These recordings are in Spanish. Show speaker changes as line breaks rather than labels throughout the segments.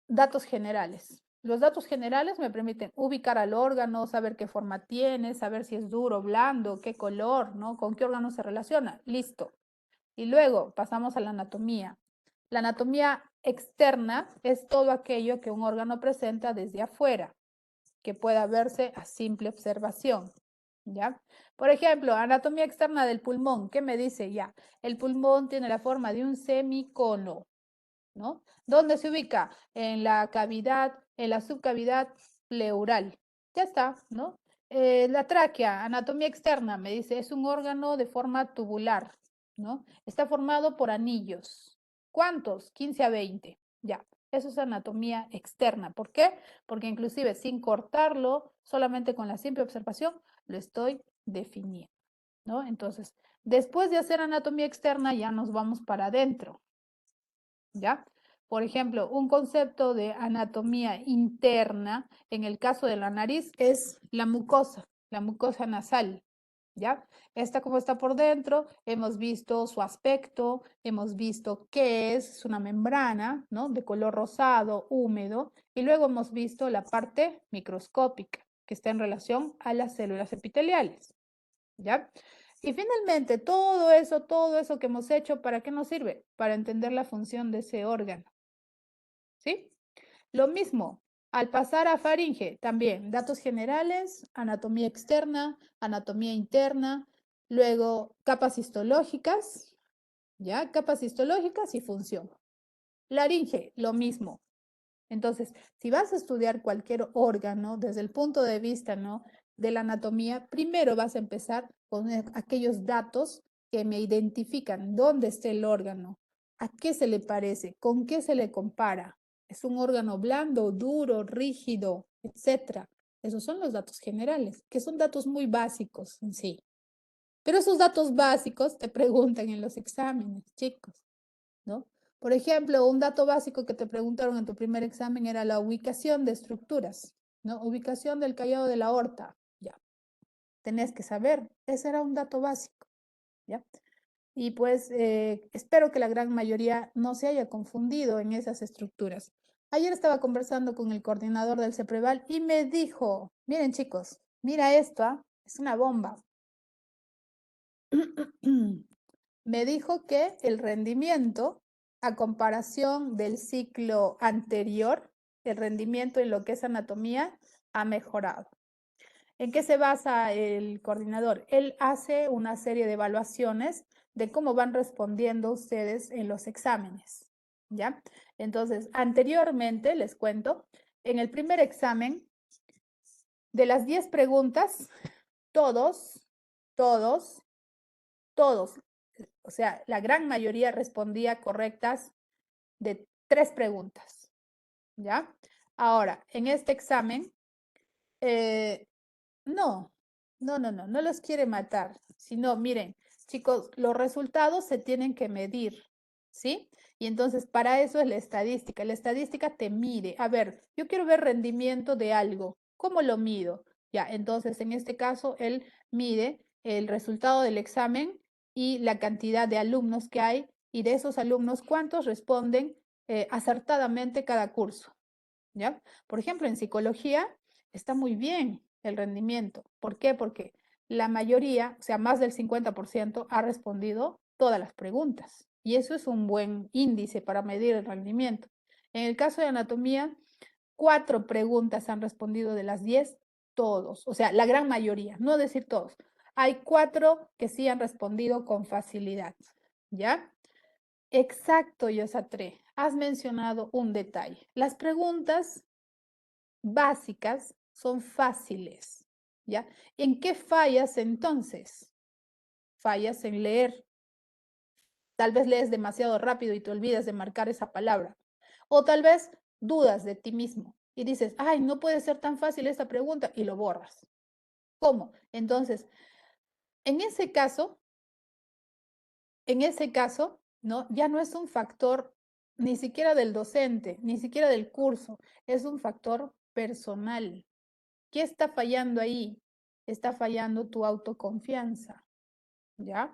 datos generales. Los datos generales me permiten ubicar al órgano, saber qué forma tiene, saber si es duro, blando, qué color, ¿no? Con qué órgano se relaciona. Listo. Y luego pasamos a la anatomía. La anatomía externa es todo aquello que un órgano presenta desde afuera, que pueda verse a simple observación. ¿Ya? Por ejemplo, anatomía externa del pulmón. ¿Qué me dice ya? El pulmón tiene la forma de un semicono, ¿no? ¿Dónde se ubica? En la cavidad, en la subcavidad pleural. Ya está, ¿no? La tráquea, anatomía externa, me dice, es un órgano de forma tubular, ¿no? Está formado por anillos. ¿Cuántos? 15 a 20. Ya, eso es anatomía externa. ¿Por qué? Porque inclusive sin cortarlo, solamente con la simple observación, lo estoy definiendo, ¿no? Entonces, después de hacer anatomía externa, ya nos vamos para adentro. ¿Ya? Por ejemplo, un concepto de anatomía interna, en el caso de la nariz, es la mucosa nasal, ¿ya? Esta como está por dentro, hemos visto su aspecto, hemos visto qué es una membrana, ¿no? De color rosado, húmedo, y luego hemos visto la parte microscópica, que está en relación a las células epiteliales, ¿ya? Y finalmente, todo eso que hemos hecho, ¿para qué nos sirve? Para entender la función de ese órgano, ¿sí? Lo mismo, al pasar a faringe, también datos generales, anatomía externa, anatomía interna, luego capas histológicas, ¿ya? Capas histológicas y función. Laringe, lo mismo. Entonces, si vas a estudiar cualquier órgano desde el punto de vista, ¿no? De la anatomía, primero vas a empezar con aquellos datos que me identifican dónde está el órgano, a qué se le parece, con qué se le compara. ¿Es un órgano blando, duro, rígido, etcétera? Esos son los datos generales, que son datos muy básicos en sí. Pero esos datos básicos te preguntan en los exámenes, chicos, ¿no? Por ejemplo, un dato básico que te preguntaron en tu primer examen era la ubicación de estructuras, ¿no? Ubicación del callado de la aorta, ya. Tenés que saber, ese era un dato básico, ¿ya? Y pues espero que la gran mayoría no se haya confundido en esas estructuras. Ayer estaba conversando con el coordinador del CEPREVAL y me dijo, miren chicos, mira esto, ¿ah? Es una bomba. Me dijo que el rendimiento, a comparación del ciclo anterior, el rendimiento en lo que es anatomía, ha mejorado. ¿En qué se basa el coordinador? Él hace una serie de evaluaciones de cómo van respondiendo ustedes en los exámenes, ¿ya? Entonces, anteriormente, les cuento, en el primer examen, de las 10 preguntas, todos, todos, todos, o sea, la gran mayoría respondía correctas de 3 preguntas, ¿ya? Ahora, en este examen, eh, no, no los quiere matar, sino, miren, chicos, los resultados se tienen que medir, ¿sí? Y entonces, para eso es la estadística. La estadística te mide. A ver, yo quiero ver rendimiento de algo. ¿Cómo lo mido? Ya, entonces, en este caso, él mide el resultado del examen y la cantidad de alumnos que hay y de esos alumnos, cuántos responden acertadamente cada curso, ¿ya? Por ejemplo, en psicología está muy bien el rendimiento. ¿Por qué? Porque la mayoría, o sea, más del 50% ha respondido todas las preguntas. Y eso es un buen índice para medir el rendimiento. En el caso de anatomía, 4 preguntas han respondido de las 10, todos, o sea, la gran mayoría, no decir todos. Hay 4 que sí han respondido con facilidad, ¿ya? Exacto, Yosatre. Has mencionado un detalle. Las preguntas básicas son fáciles, ¿ya? ¿En qué fallas entonces? Fallas en leer. Tal vez lees demasiado rápido y te olvidas de marcar esa palabra. O tal vez dudas de ti mismo y dices, ay, no puede ser tan fácil esta pregunta y lo borras. ¿Cómo? Entonces, en ese caso, ¿no? Ya no es un factor ni siquiera del docente, ni siquiera del curso, es un factor personal. ¿Qué está fallando ahí? Está fallando tu autoconfianza, ¿ya?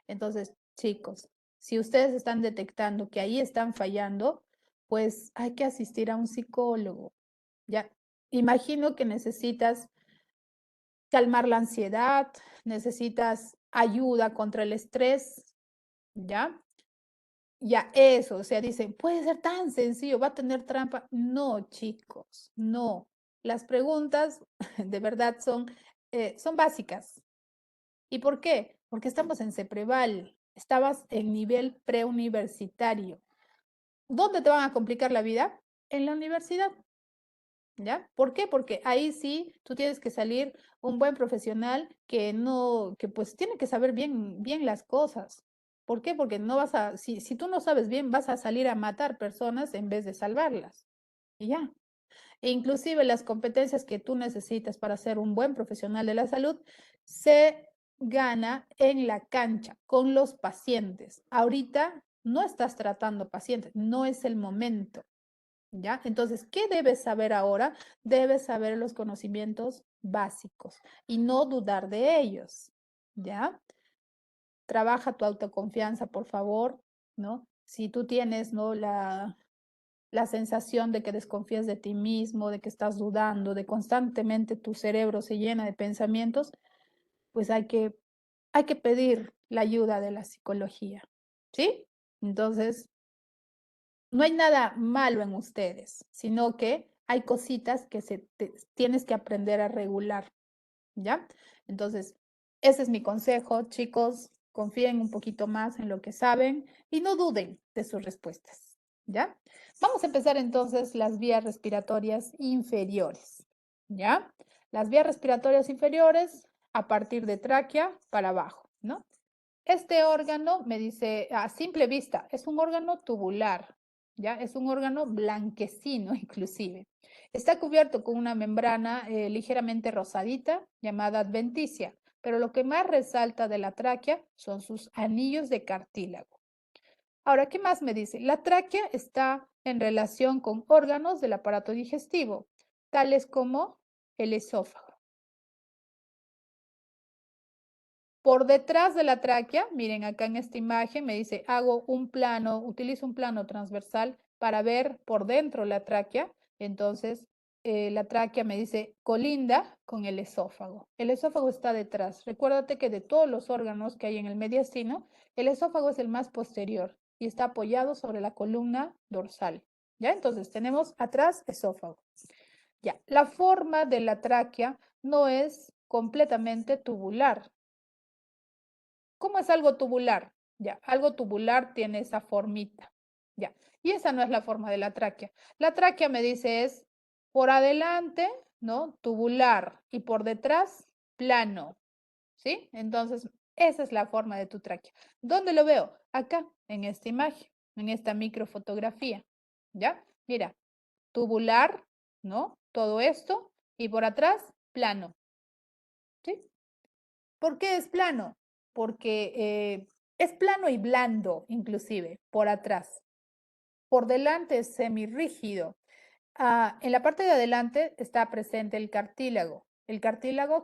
Entonces, chicos, si ustedes están detectando que ahí están fallando, pues hay que asistir a un psicólogo, ¿ya? Imagino que necesitas calmar la ansiedad, necesitas ayuda contra el estrés, ¿ya? Ya eso, o sea, dicen, puede ser tan sencillo, va a tener trampa. No, chicos, no. Las preguntas de verdad son básicas. ¿Y por qué? Porque estamos en Cepreval, estabas en nivel preuniversitario. ¿Dónde te van a complicar la vida? En la universidad. ¿Ya? ¿Por qué? Porque ahí sí tú tienes que salir un buen profesional que no, que pues tiene que saber bien las cosas. ¿Por qué? Porque no vas a, si tú no sabes bien, vas a salir a matar personas en vez de salvarlas. Y ya. E inclusive las competencias que tú necesitas para ser un buen profesional de la salud se gana en la cancha con los pacientes. Ahorita no estás tratando pacientes, no es el momento. ¿Ya? Entonces, ¿qué debes saber ahora? Debes saber los conocimientos básicos y no dudar de ellos, ¿ya? Trabaja tu autoconfianza, por favor, ¿no? Si tú tienes, ¿no? La sensación de que desconfías de ti mismo, de que estás dudando, de constantemente tu cerebro se llena de pensamientos, pues hay que pedir la ayuda de la psicología, ¿sí? Entonces, no hay nada malo en ustedes, sino que hay cositas que tienes que aprender a regular, ¿ya? Entonces, ese es mi consejo, chicos. Confíen un poquito más en lo que saben y no duden de sus respuestas, ¿ya? Vamos a empezar entonces las vías respiratorias inferiores, ¿ya? Las vías respiratorias inferiores a partir de tráquea para abajo, ¿no? Este órgano, me dice, a simple vista, es un órgano tubular, ¿ya? Es un órgano blanquecino inclusive. Está cubierto con una membrana ligeramente rosadita llamada adventicia, pero lo que más resalta de la tráquea son sus anillos de cartílago. Ahora, ¿qué más me dice? La tráquea está en relación con órganos del aparato digestivo, tales como el esófago. Por detrás de la tráquea, miren acá en esta imagen, me dice, hago un plano, utilizo un plano transversal para ver por dentro la tráquea. Entonces, la tráquea me dice, colinda con el esófago. El esófago está detrás. Recuérdate que de todos los órganos que hay en el mediastino, el esófago es el más posterior y está apoyado sobre la columna dorsal. ¿Ya? Entonces, tenemos atrás esófago. Ya, la forma de la tráquea no es completamente tubular. ¿Cómo es algo tubular? Ya, algo tubular tiene esa formita. Ya, y esa no es la forma de la tráquea. La tráquea me dice es por adelante, ¿no? Tubular y por detrás, plano, ¿sí? Entonces, esa es la forma de tu tráquea. ¿Dónde lo veo? Acá, en esta imagen, en esta microfotografía. ¿Ya? Mira, tubular, ¿no? Todo esto y por atrás, plano, ¿sí? ¿Por qué es plano? Porque es plano y blando, inclusive, por atrás. Por delante es semirrígido. En la parte de adelante está presente el cartílago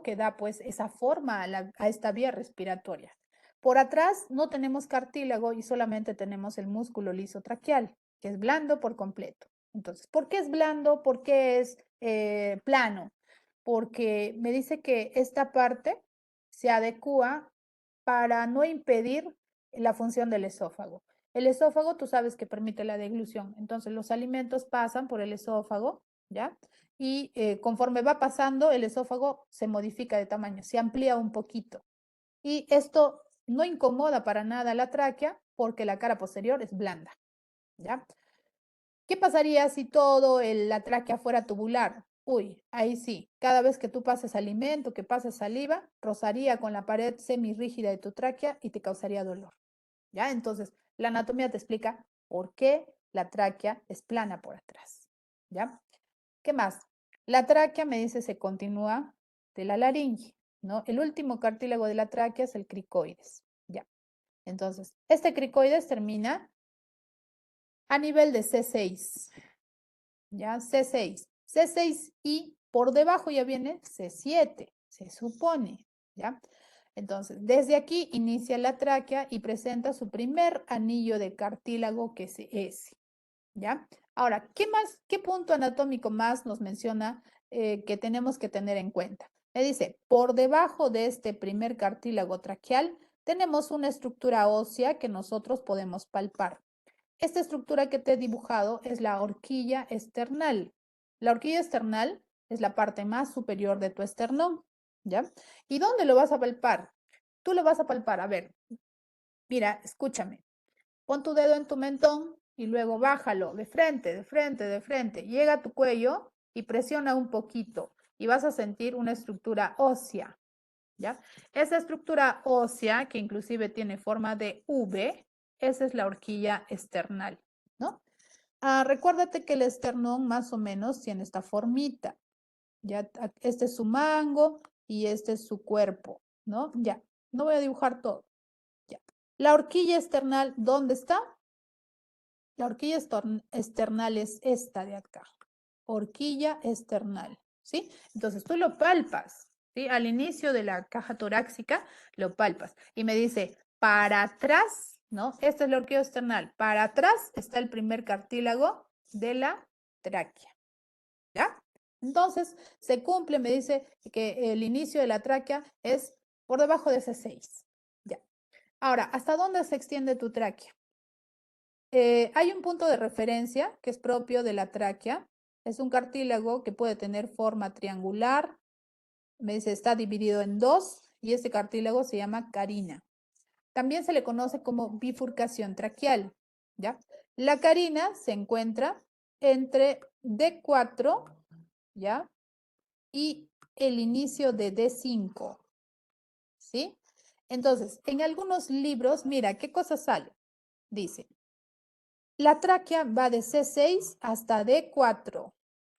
que da pues esa forma a esta vía respiratoria. Por atrás no tenemos cartílago y solamente tenemos el músculo liso traqueal, que es blando por completo. Entonces, ¿por qué es blando? ¿Por qué es plano? Porque me dice que esta parte se adecua para no impedir la función del esófago. El esófago, tú sabes que permite la deglución, entonces los alimentos pasan por el esófago, ¿ya? Y conforme va pasando, el esófago se modifica de tamaño, se amplía un poquito. Y esto no incomoda para nada la tráquea porque la cara posterior es blanda, ¿ya? ¿Qué pasaría si todo la tráquea fuera tubular? Uy, ahí sí, cada vez que tú pases alimento, que pases saliva, rozaría con la pared semirrígida de tu tráquea y te causaría dolor. ¿Ya? Entonces, la anatomía te explica por qué la tráquea es plana por atrás. ¿Ya? ¿Qué más? La tráquea, me dice, se continúa de la laringe, ¿no? El último cartílago de la tráquea es el cricoides. ¿Ya? Entonces, este cricoides termina a nivel de C6. ¿Ya? C6. C6 y por debajo ya viene C7, se supone. ¿Ya? Entonces, desde aquí inicia la tráquea y presenta su primer anillo de cartílago que es ese. ¿Ya? Ahora, ¿qué más, qué punto anatómico más nos menciona que tenemos que tener en cuenta? Me dice, por debajo de este primer cartílago traqueal tenemos una estructura ósea que nosotros podemos palpar. Esta estructura que te he dibujado es la horquilla esternal. La horquilla esternal es la parte más superior de tu esternón, ¿ya? ¿Y dónde lo vas a palpar? Tú lo vas a palpar, a ver, mira, escúchame. Pon tu dedo en tu mentón y luego bájalo de frente, de frente, de frente. Llega a tu cuello y presiona un poquito y vas a sentir una estructura ósea, ¿ya? Esa estructura ósea, que inclusive tiene forma de V, esa es la horquilla esternal, ¿no? Recuérdate que el esternón más o menos tiene esta formita, ¿ya? Este es su mango y este es su cuerpo, ¿no? Ya, no voy a dibujar todo, ya. La horquilla esternal, ¿dónde está? La horquilla esternal es esta de acá, horquilla esternal, ¿sí? Entonces tú lo palpas, ¿sí? Al inicio de la caja torácica lo palpas y me dice, para atrás, ¿no? Esta es la horquilla esternal, para atrás está el primer cartílago de la tráquea, ¿ya? Entonces se cumple, me dice que el inicio de la tráquea es por debajo de C6, ¿ya? Ahora, ¿hasta dónde se extiende tu tráquea? Hay un punto de referencia que es propio de la tráquea. Es un cartílago que puede tener forma triangular. Me dice, está dividido en dos y este cartílago se llama carina. También se le conoce como bifurcación traqueal, ¿ya? La carina se encuentra entre D4, ¿ya? Y el inicio de D5, ¿sí? Entonces, en algunos libros, mira, ¿qué cosa sale? Dice, la tráquea va de C6 hasta D4.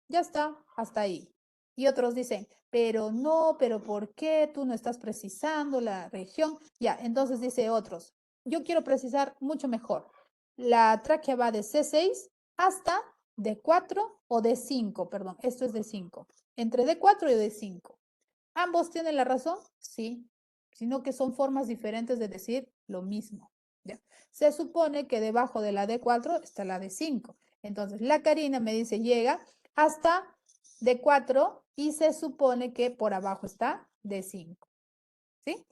Ya está, hasta ahí. Y otros dicen, pero no, pero ¿por qué tú no estás precisando la región? Ya, entonces dice otros, yo quiero precisar mucho mejor. La tráquea va de C6 hasta D4 o D5, perdón, esto es D5. Entre D4 y D5. ¿Ambos tienen la razón? Sí, sino que son formas diferentes de decir lo mismo. ¿Ya? Se supone que debajo de la D4 está la D5. Entonces, la Karina me dice llega hasta D4 y se supone que por abajo está D5. ¿Sí?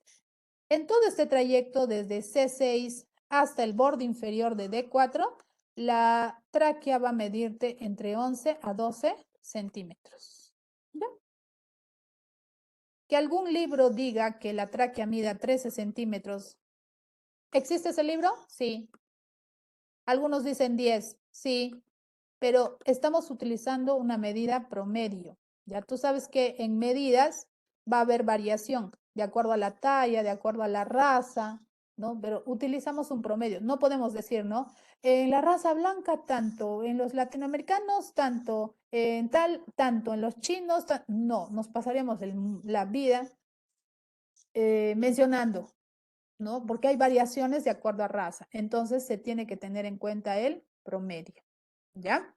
En todo este trayecto, desde C6 hasta el borde inferior de D4, la tráquea va a medirte entre 11 a 12 centímetros. ¿Ya? Que algún libro diga que la tráquea mida 13 centímetros. ¿Existe ese libro? Sí. Algunos dicen 10, sí, pero estamos utilizando una medida promedio. Ya tú sabes que en medidas va a haber variación de acuerdo a la talla, de acuerdo a la raza, ¿no? Pero utilizamos un promedio. No podemos decir, ¿no? En la raza blanca tanto, en los latinoamericanos tanto, en tal tanto, en los chinos, no, nos pasaríamos la vida mencionando, ¿no? Porque hay variaciones de acuerdo a raza. Entonces se tiene que tener en cuenta el promedio, ¿ya?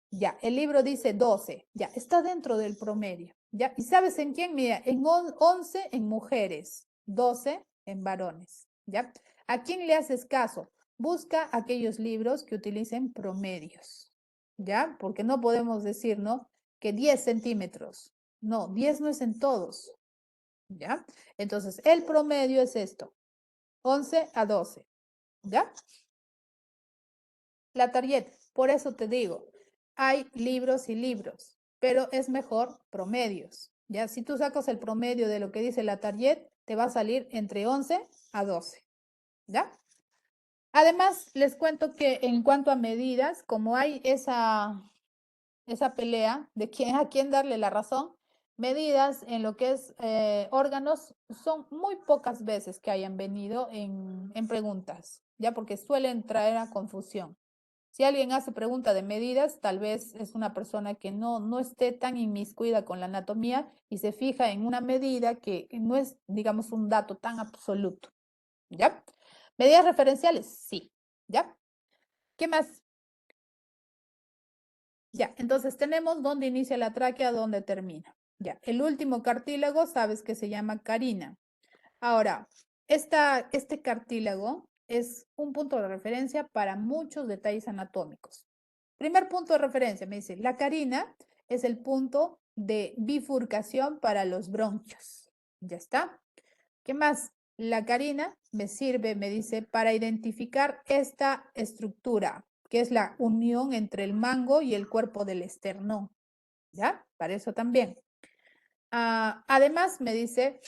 Ya, el libro dice 12, ya, está dentro del promedio, ¿ya? ¿Y sabes en quién? Mira, en 11 en mujeres, 12 en varones, ¿ya? ¿A quién le haces caso? Busca aquellos libros que utilicen promedios, ¿ya? Porque no podemos decir, ¿no? Que 10 centímetros. No, 10 no es en todos, ¿ya? Entonces, el promedio es esto, 11 a 12, ¿ya? La tarjeta, por eso te digo, hay libros y libros, pero es mejor promedios, ¿ya? Si tú sacas el promedio de lo que dice la tarjeta, te va a salir entre 11 a 12, ¿ya? Además, les cuento que en cuanto a medidas, como hay esa pelea de quién a quién darle la razón, medidas en lo que es órganos son muy pocas veces que hayan venido en preguntas, ya porque suelen traer a confusión. Si alguien hace pregunta de medidas, tal vez es una persona que no esté tan inmiscuida con la anatomía y se fija en una medida que no es, digamos, un dato tan absoluto, ¿ya? Medidas referenciales, sí, ¿ya? ¿Qué más? Ya, entonces tenemos dónde inicia la tráquea, dónde termina. Ya, el último cartílago, sabes que se llama carina. Ahora, este cartílago es un punto de referencia para muchos detalles anatómicos. Primer punto de referencia, me dice, la carina es el punto de bifurcación para los bronquios. Ya está. ¿Qué más? La carina me sirve, me dice, para identificar esta estructura, que es la unión entre el mango y el cuerpo del esternón. ¿Ya? Para eso también. Además, me dice,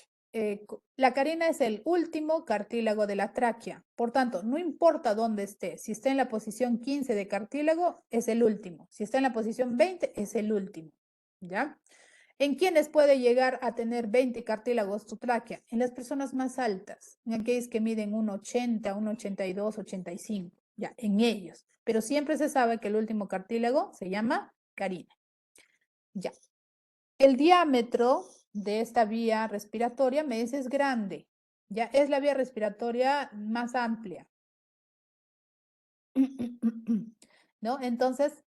la carina es el último cartílago de la tráquea. Por tanto, no importa dónde esté, si está en la posición 15 de cartílago, es el último. Si está en la posición 20, es el último. ¿Ya? ¿En quiénes puede llegar a tener 20 cartílagos tu tráquea? En las personas más altas, en aquellos que miden 1,80, 1,82, 85. Ya, en ellos. Pero siempre se sabe que el último cartílago se llama carina. Ya. El diámetro de esta vía respiratoria, me dice, es grande. Ya es la vía respiratoria más amplia. ¿No? Entonces,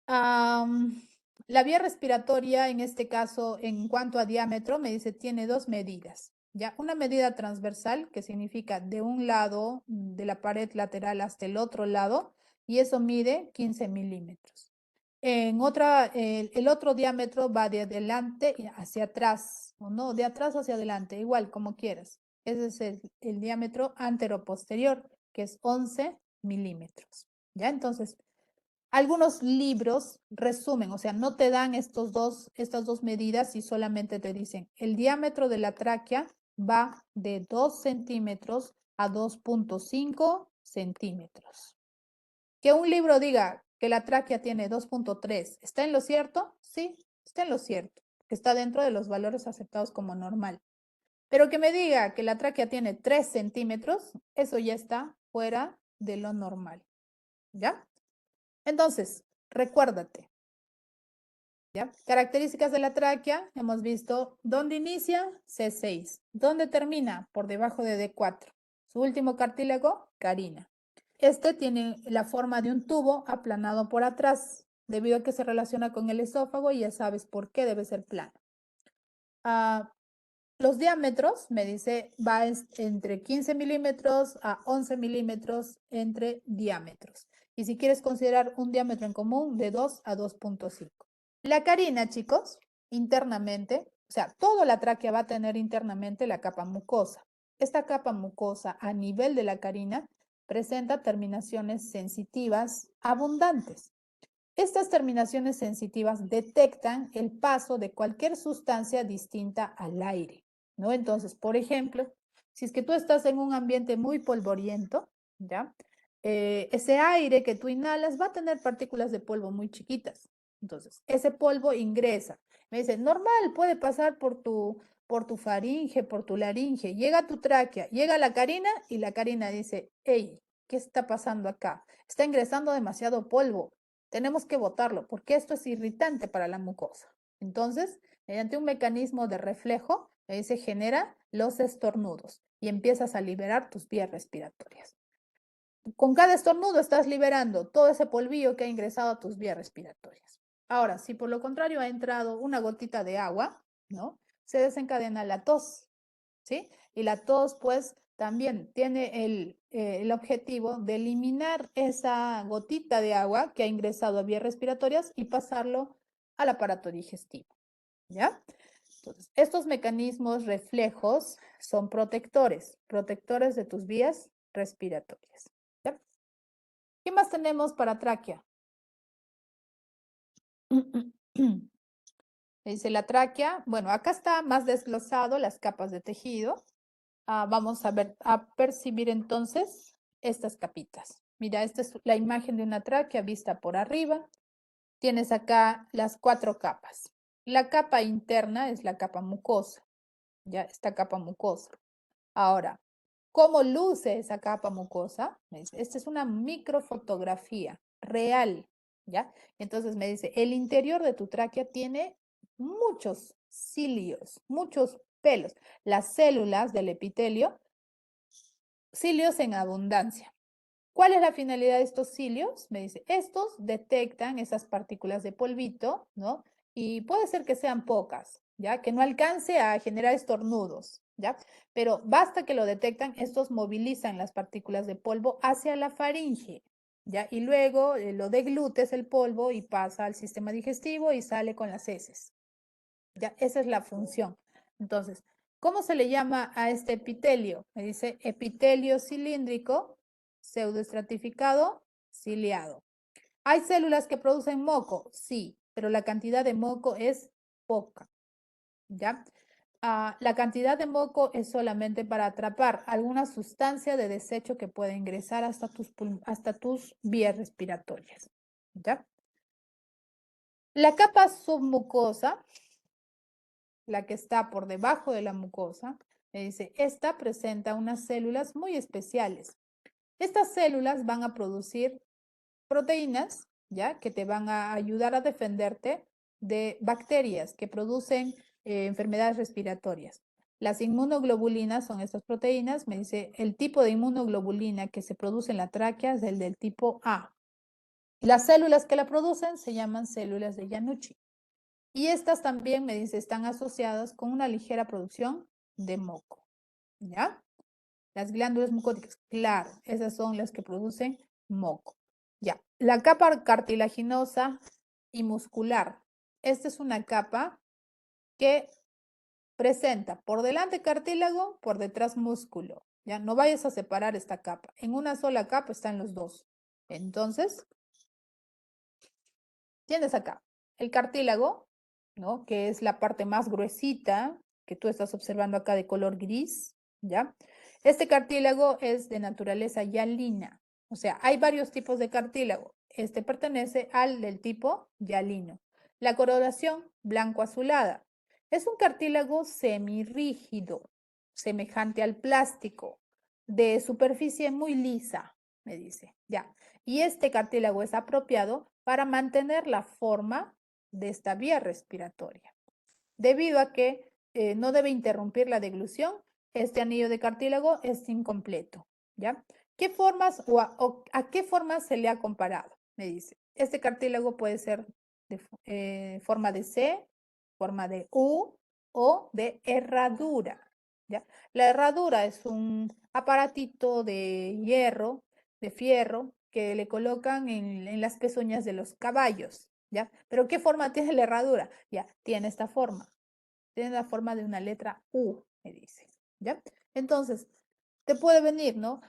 la vía respiratoria, en este caso, en cuanto a diámetro, me dice, tiene dos medidas. Ya, una medida transversal, que significa de un lado de la pared lateral hasta el otro lado, y eso mide 15 milímetros. En otra, el otro diámetro va de adelante hacia atrás, o no, de atrás hacia adelante, igual, como quieras. Ese es el diámetro antero-posterior, que es 11 milímetros. ¿Ya? Entonces, algunos libros resumen, o sea, no te dan estas dos medidas y solamente te dicen, el diámetro de la tráquea va de 2 centímetros a 2,5 centímetros. Que un libro diga que la tráquea tiene 2,3, ¿está en lo cierto? Sí, está en lo cierto, que está dentro de los valores aceptados como normal. Pero que me diga que la tráquea tiene 3 centímetros, eso ya está fuera de lo normal. ¿Ya? Entonces, recuérdate, ¿ya? Características de la tráquea, hemos visto dónde inicia, C6. ¿Dónde termina? Por debajo de D4. Su último cartílago, carina. Este tiene la forma de un tubo aplanado por atrás, debido a que se relaciona con el esófago y ya sabes por qué debe ser plano. Los diámetros, me dice, va entre 15 milímetros a 11 milímetros entre diámetros. Y si quieres considerar un diámetro en común, de 2 a 2,5. La carina, chicos, internamente, o sea, toda la tráquea va a tener internamente la capa mucosa. Esta capa mucosa a nivel de la carina presenta terminaciones sensitivas abundantes. Estas terminaciones sensitivas detectan el paso de cualquier sustancia distinta al aire, ¿no? Entonces, por ejemplo, si es que tú estás en un ambiente muy polvoriento, ¿ya? Ese aire que tú inhalas va a tener partículas de polvo muy chiquitas. Entonces, ese polvo ingresa. Me dice, normal, puede pasar por tu faringe, por tu laringe, llega a tu tráquea, llega a la carina y la carina dice, hey, ¿qué está pasando acá? Está ingresando demasiado polvo, tenemos que botarlo porque esto es irritante para la mucosa. Entonces, mediante un mecanismo de reflejo, se genera los estornudos y empiezas a liberar tus vías respiratorias. Con cada estornudo estás liberando todo ese polvillo que ha ingresado a tus vías respiratorias. Ahora, si por lo contrario ha entrado una gotita de agua, ¿no? Se desencadena la tos, ¿sí? Y la tos, pues, también tiene el objetivo de eliminar esa gotita de agua que ha ingresado a vías respiratorias y pasarlo al aparato digestivo, ¿ya? Entonces, estos mecanismos reflejos son protectores de tus vías respiratorias, ¿ya? ¿Qué más tenemos para tráquea? Dice la tráquea, bueno, acá está más desglosado las capas de tejido. Vamos a ver, a percibir entonces estas capitas. Mira, esta es la imagen de una tráquea vista por arriba. Tienes acá las 4 capas. La capa interna es la capa mucosa, ya, esta capa mucosa. Ahora, ¿cómo luce esa capa mucosa? Esta es una microfotografía real, ¿ya? Entonces me dice, el interior de tu tráquea tiene muchos cilios, muchos pelos. Las células del epitelio, cilios en abundancia. ¿Cuál es la finalidad de estos cilios? Me dice, estos detectan esas partículas de polvito, ¿no? Y puede ser que sean pocas, ¿ya? Que no alcance a generar estornudos, ¿ya? Pero basta que lo detectan, estos movilizan las partículas de polvo hacia la faringe, ¿ya? Y luego lo deglutes el polvo y pasa al sistema digestivo y sale con las heces. ¿Ya? Esa es la función. Entonces, ¿cómo se le llama a este epitelio? Me dice epitelio cilíndrico, pseudoestratificado, ciliado. ¿Hay células que producen moco? Sí, pero la cantidad de moco es poca, ¿ya? La cantidad de moco es solamente para atrapar alguna sustancia de desecho que puede ingresar hasta tus vías respiratorias, ¿ya? La capa submucosa, la que está por debajo de la mucosa, me dice, esta presenta unas células muy especiales. Estas células van a producir proteínas, ¿ya? Que te van a ayudar a defenderte de bacterias que producen enfermedades respiratorias. Las inmunoglobulinas son estas proteínas. Me dice, el tipo de inmunoglobulina que se produce en la tráquea es el del tipo A. Las células que la producen se llaman células de Yanucci. Y estas también, me dice, están asociadas con una ligera producción de moco, ¿ya? Las glándulas mucóticas, claro, esas son las que producen moco. Ya, la capa cartilaginosa y muscular. Esta es una capa que presenta por delante cartílago, por detrás músculo. Ya, no vayas a separar esta capa. En una sola capa están los dos. Entonces, tienes acá el cartílago, ¿no? Que es la parte más gruesita que tú estás observando acá de color gris, ¿ya? Este cartílago es de naturaleza hialina, o sea, hay varios tipos de cartílago. Este pertenece al del tipo hialino. La coloración blanco-azulada. Es un cartílago semirrígido, semejante al plástico, de superficie muy lisa, me dice, ya. Y este cartílago es apropiado para mantener la forma de esta vía respiratoria. Debido a que no debe interrumpir la deglución, este anillo de cartílago es incompleto, ¿ya? ¿Qué formas o a qué formas se le ha comparado? Me dice, este cartílago puede ser de forma de C, forma de U o de herradura, ¿ya? La herradura es un aparatito de hierro, de fierro, que le colocan en las pezuñas de los caballos, ¿ya? Pero ¿qué forma tiene la herradura? Ya, tiene esta forma. Tiene la forma de una letra U, me dice, ¿ya? Entonces, te puede venir, ¿no?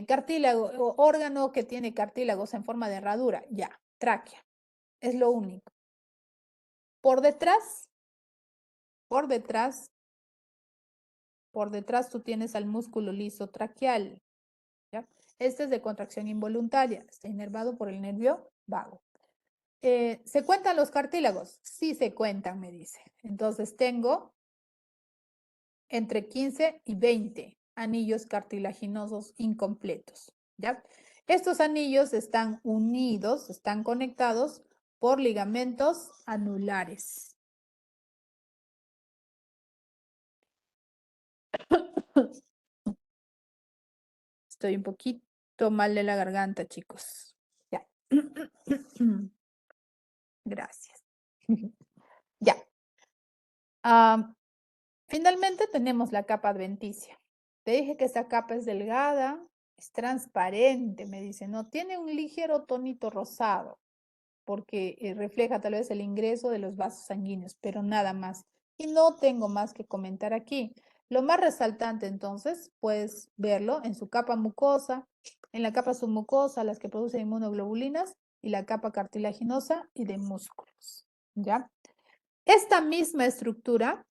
Cartílago, o órgano que tiene cartílagos en forma de herradura, ya, tráquea, es lo único. Por detrás, por detrás, por detrás tú tienes al músculo liso traqueal, ¿ya? Este es de contracción involuntaria, está inervado por el nervio vago. ¿Se cuentan los cartílagos? Sí se cuentan, me dice. Entonces tengo entre 15 y 20 anillos cartilaginosos incompletos, ¿ya? Estos anillos están unidos, están conectados por ligamentos anulares. Estoy un poquito mal de la garganta, chicos. Ya. Gracias. Ya. Finalmente tenemos la capa adventicia. Te dije que esta capa es delgada, es transparente, me dice, no, tiene un ligero tonito rosado, porque refleja tal vez el ingreso de los vasos sanguíneos, pero nada más. Y no tengo más que comentar aquí. Lo más resaltante entonces, puedes verlo en su capa mucosa, en la capa submucosa, las que producen inmunoglobulinas, y la capa cartilaginosa y de músculos, ¿ya? Esta misma estructura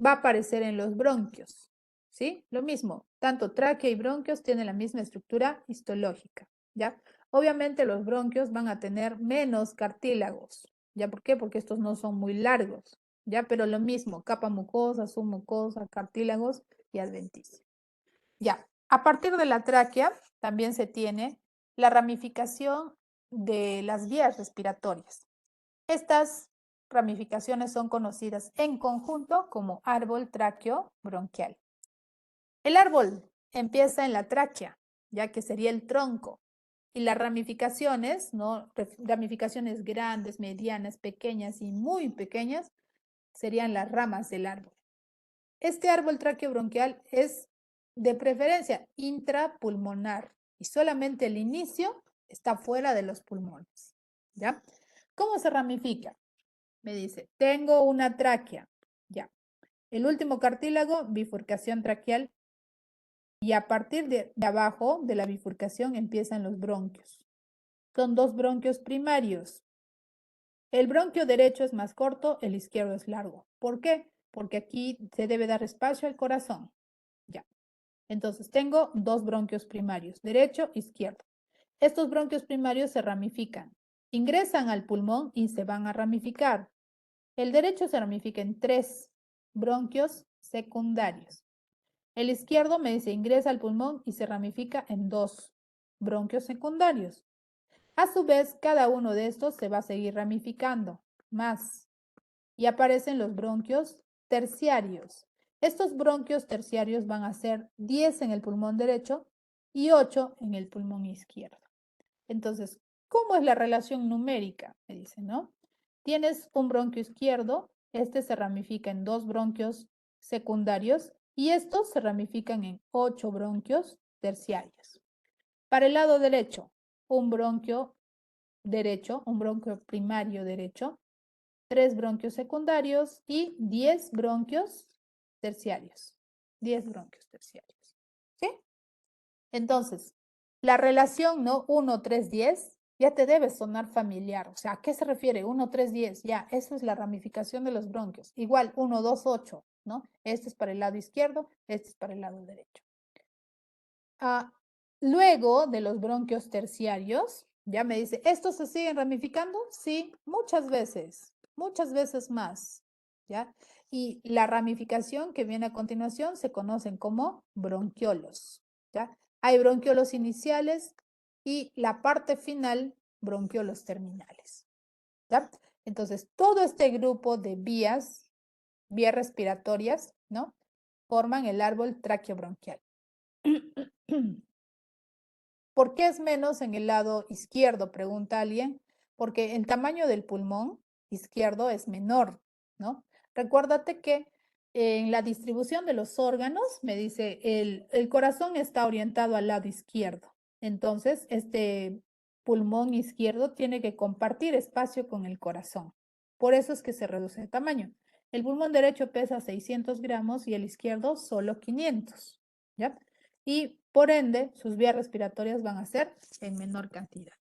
va a aparecer en los bronquios, ¿sí? Lo mismo, tanto tráquea y bronquios tienen la misma estructura histológica, ¿ya? Obviamente los bronquios van a tener menos cartílagos, ¿ya? ¿Por qué? Porque estos no son muy largos, ¿ya? Pero lo mismo, capa mucosa, submucosa, cartílagos y adventicio. Ya, a partir de la tráquea también se tiene la ramificación de las vías respiratorias. Estas ramificaciones son conocidas en conjunto como árbol tráqueo-bronquial. El árbol empieza en la tráquea, ya que sería el tronco, y las ramificaciones, ¿no? Ramificaciones grandes, medianas, pequeñas y muy pequeñas, serían las ramas del árbol. Este árbol tráqueo-bronquial es de preferencia intrapulmonar y solamente el inicio está fuera de los pulmones, ¿ya? ¿Cómo se ramifica? Me dice, tengo una tráquea, ya. El último cartílago, bifurcación traqueal, y a partir de abajo de la bifurcación empiezan los bronquios. Son dos bronquios primarios. El bronquio derecho es más corto, el izquierdo es largo. ¿Por qué? Porque aquí se debe dar espacio al corazón. Ya. Entonces tengo dos bronquios primarios, derecho, izquierdo. Estos bronquios primarios se ramifican, ingresan al pulmón y se van a ramificar. El derecho se ramifica en tres bronquios secundarios. El izquierdo me dice ingresa al pulmón y se ramifica en dos bronquios secundarios. A su vez, cada uno de estos se va a seguir ramificando más y aparecen los bronquios terciarios. Estos bronquios terciarios van a ser 10 en el pulmón derecho y 8 en el pulmón izquierdo. Entonces, ¿cómo es la relación numérica? Me dice, ¿no? Tienes un bronquio izquierdo, este se ramifica en dos bronquios secundarios y estos se ramifican en 8 bronquios terciarios. Para el lado derecho, un bronquio derecho, un bronquio primario derecho, 3 bronquios secundarios y 10 bronquios terciarios. 10 bronquios terciarios. ¿Sí? Entonces, la relación, ¿no? 1, 3, 10, ya te debe sonar familiar. O sea, ¿a qué se refiere? 1, 3, 10. Ya, esa es la ramificación de los bronquios. Igual, 1, 2, 8, ¿no? Este es para el lado izquierdo, este es para el lado derecho. Luego de los bronquios terciarios, ya me dice, ¿estos se siguen ramificando? Sí, muchas veces más, ¿ya? Y la ramificación que viene a continuación se conocen como bronquiolos, ¿ya? Hay bronquiolos iniciales y la parte final, bronquiolos terminales, ¿ya? Entonces, todo este grupo de vías respiratorias, ¿no? Forman el árbol traqueobronquial. ¿Por qué es menos en el lado izquierdo? Pregunta alguien. Porque el tamaño del pulmón izquierdo es menor, ¿no? Recuérdate que en la distribución de los órganos, me dice, el corazón está orientado al lado izquierdo. Entonces, este pulmón izquierdo tiene que compartir espacio con el corazón. Por eso es que se reduce de tamaño. El pulmón derecho pesa 600 gramos y el izquierdo solo 500, ¿ya? Y por ende, sus vías respiratorias van a ser en menor cantidad.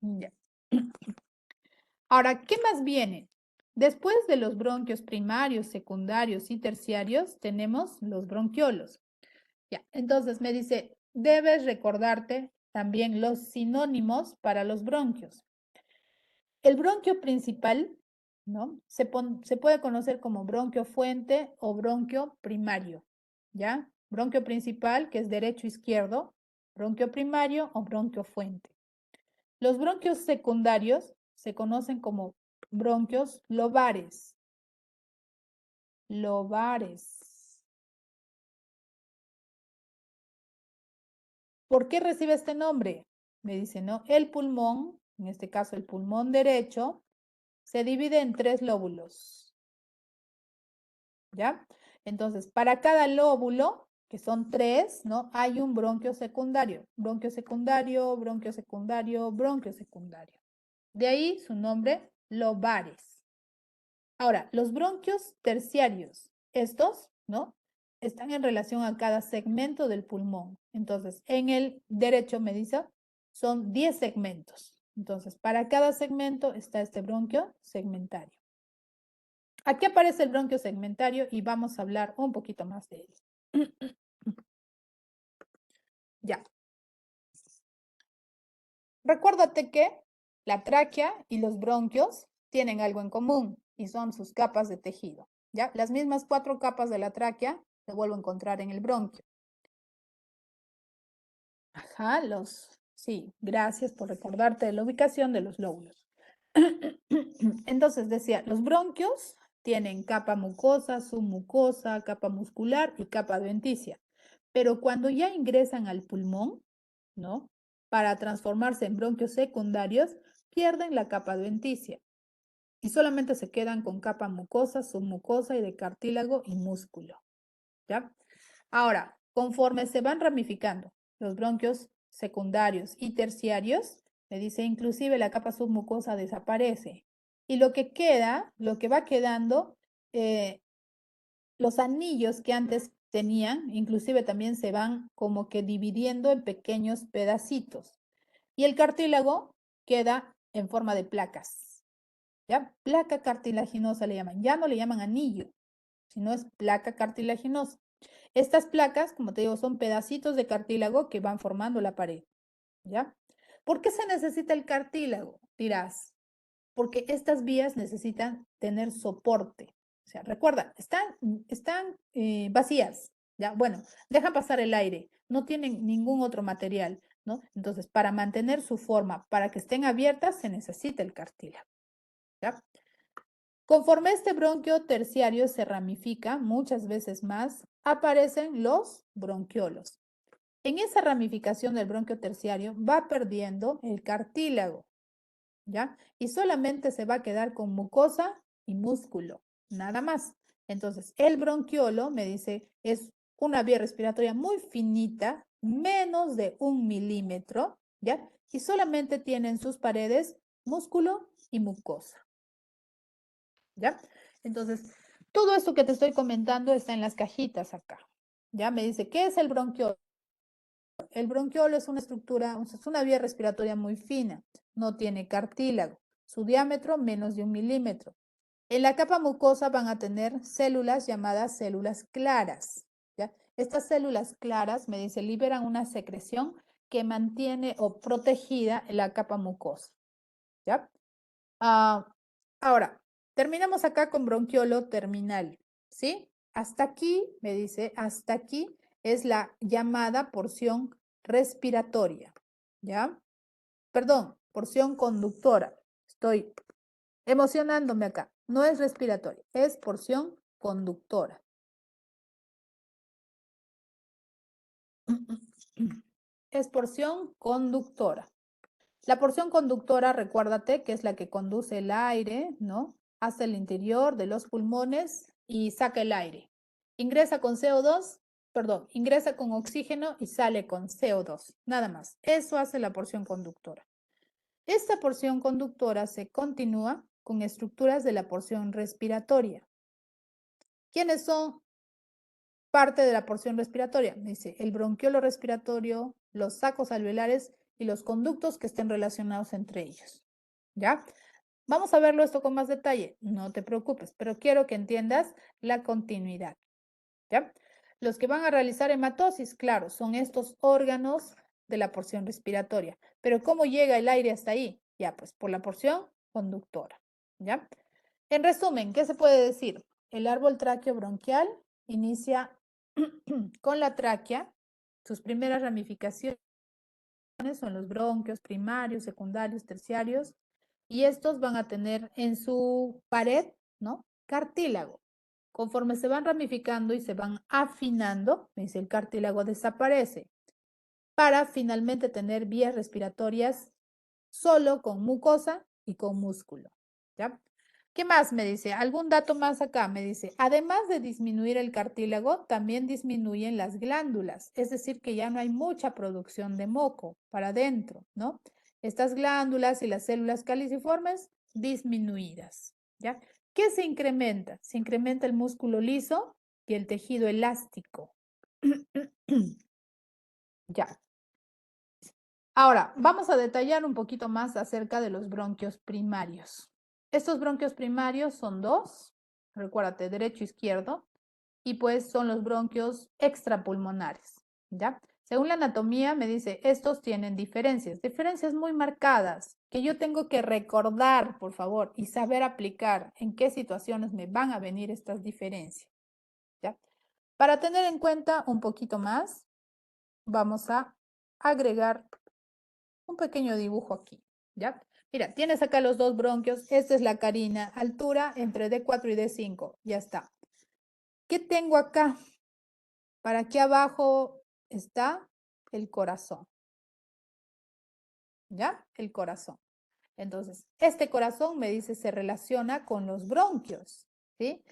Ya. Ahora, ¿qué más viene? Después de los bronquios primarios, secundarios y terciarios, tenemos los bronquiolos. Ya, entonces me dice, debes recordarte también los sinónimos para los bronquios. El bronquio principal, ¿no? Se puede conocer como bronquio fuente o bronquio primario, ¿ya? Bronquio principal, que es derecho-izquierdo, bronquio primario o bronquio fuente. Los bronquios secundarios se conocen como bronquios lobares. Lobares. ¿Por qué recibe este nombre? Me dice, ¿no? El pulmón, en este caso el pulmón derecho, se divide en 3 lóbulos, ¿ya? Entonces, para cada lóbulo, que son 3, ¿no? Hay un bronquio secundario. Bronquio secundario, bronquio secundario, bronquio secundario. De ahí su nombre, lobares. Ahora, los bronquios terciarios, estos, ¿no? Están en relación a cada segmento del pulmón. Entonces, en el derecho, me dice, son 10 segmentos. Entonces, para cada segmento está este bronquio segmentario. Aquí aparece el bronquio segmentario y vamos a hablar un poquito más de él. Ya. Recuérdate que la tráquea y los bronquios tienen algo en común y son sus capas de tejido. ¿Ya? Las mismas 4 capas de la tráquea se vuelvo a encontrar en el bronquio. Ajá, sí, gracias por recordarte de la ubicación de los lóbulos. Entonces decía, los bronquios tienen capa mucosa, submucosa, capa muscular y capa adventicia. Pero cuando ya ingresan al pulmón, ¿no? Para transformarse en bronquios secundarios, pierden la capa adventicia y solamente se quedan con capa mucosa, submucosa y de cartílago y músculo, ¿ya? Ahora, conforme se van ramificando los bronquios secundarios y terciarios, me dice, inclusive la capa submucosa desaparece. Y lo que queda, lo que va quedando, los anillos que antes tenían, inclusive también se van como que dividiendo en pequeños pedacitos. Y el cartílago queda en forma de placas. ¿Ya? Placa cartilaginosa le llaman. Ya no le llaman anillo, sino es placa cartilaginosa. Estas placas, como te digo, son pedacitos de cartílago que van formando la pared. ¿Ya? ¿Por qué se necesita el cartílago? Dirás, porque estas vías necesitan tener soporte. O sea, recuerda, están vacías, ¿ya? Bueno, deja pasar el aire, no tienen ningún otro material, ¿no? Entonces, para mantener su forma, para que estén abiertas, se necesita el cartílago, ¿ya? Conforme este bronquio terciario se ramifica muchas veces más, aparecen los bronquiolos. En esa ramificación del bronquio terciario va perdiendo el cartílago, ¿ya? Y solamente se va a quedar con mucosa y músculo, nada más. Entonces, el bronquiolo, me dice, es una vía respiratoria muy finita, menos de 1 milímetro, ¿ya? Y solamente tiene en sus paredes músculo y mucosa, ¿ya? Entonces, todo esto que te estoy comentando está en las cajitas acá, ¿ya? Me dice, ¿qué es el bronquiolo? El bronquiolo es una estructura, es una vía respiratoria muy fina, no tiene cartílago, su diámetro menos de 1 milímetro. En la capa mucosa van a tener células llamadas células claras, ¿ya? Estas células claras, me dice, liberan una secreción que mantiene o protegida la capa mucosa, ¿ya? Ah, ahora, terminamos acá con bronquiolo terminal, ¿sí? Hasta aquí, me dice, hasta aquí es la llamada porción respiratoria, ¿ya? Perdón, porción conductora. Estoy emocionándome acá. No es respiratoria, es porción conductora. Es porción conductora. La porción conductora, recuérdate que es la que conduce el aire, ¿no? Hasta el interior de los pulmones y saca el aire. Ingresa con CO2, perdón, ingresa con oxígeno y sale con CO2, nada más. Eso hace la porción conductora. Esta porción conductora se continúa con estructuras de la porción respiratoria. ¿Quiénes son parte de la porción respiratoria? Dice el bronquiolo respiratorio, los sacos alveolares y los conductos que estén relacionados entre ellos. ¿Ya? Vamos a verlo esto con más detalle. No te preocupes, pero quiero que entiendas la continuidad. ¿Ya? Los que van a realizar hematosis, claro, son estos órganos de la porción respiratoria. Pero ¿cómo llega el aire hasta ahí? Ya, pues por la porción conductora. ¿Ya? En resumen, ¿qué se puede decir? El árbol tráqueo bronquial inicia con la tráquea, sus primeras ramificaciones son los bronquios primarios, secundarios, terciarios, y estos van a tener en su pared, ¿no? Cartílago. Conforme se van ramificando y se van afinando, dice, el cartílago desaparece para finalmente tener vías respiratorias solo con mucosa y con músculo, ¿ya? ¿Qué más me dice? ¿Algún dato más acá? Me dice, además de disminuir el cartílago, también disminuyen las glándulas, es decir, que ya no hay mucha producción de moco para adentro, ¿no? Estas glándulas y las células caliciformes disminuidas, ¿ya? ¿Qué se incrementa? Se incrementa el músculo liso y el tejido elástico. Ya. Ahora, vamos a detallar un poquito más acerca de los bronquios primarios. Estos bronquios primarios son dos, recuérdate, derecho e izquierdo, y pues son los bronquios extrapulmonares, ¿ya? Según la anatomía, me dice, estos tienen diferencias, diferencias muy marcadas, que yo tengo que recordar, por favor, y saber aplicar en qué situaciones me van a venir estas diferencias, ¿ya? Para tener en cuenta un poquito más, vamos a agregar un pequeño dibujo aquí, ¿ya? Mira, tienes acá los dos bronquios, esta es la carina, altura entre D4 y D5, ya está. ¿Qué tengo acá? Para aquí abajo está el corazón, ¿ya? El corazón. Entonces, este corazón me dice se relaciona con los bronquios, ¿sí?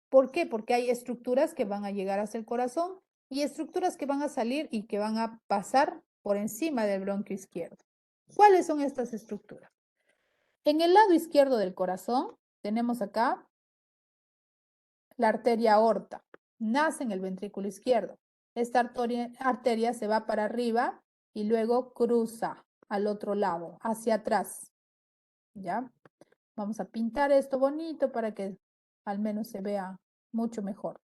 ¿Por qué? Porque hay estructuras que van a llegar hacia el corazón y estructuras que van a salir y que van a pasar por encima del bronquio izquierdo. ¿Cuáles son estas estructuras? En el lado izquierdo del corazón tenemos acá la arteria aorta. Nace en el ventrículo izquierdo. Esta arteria se va para arriba y luego cruza al otro lado, hacia atrás. ¿Ya? Vamos a pintar esto bonito para que al menos se vea mucho mejor.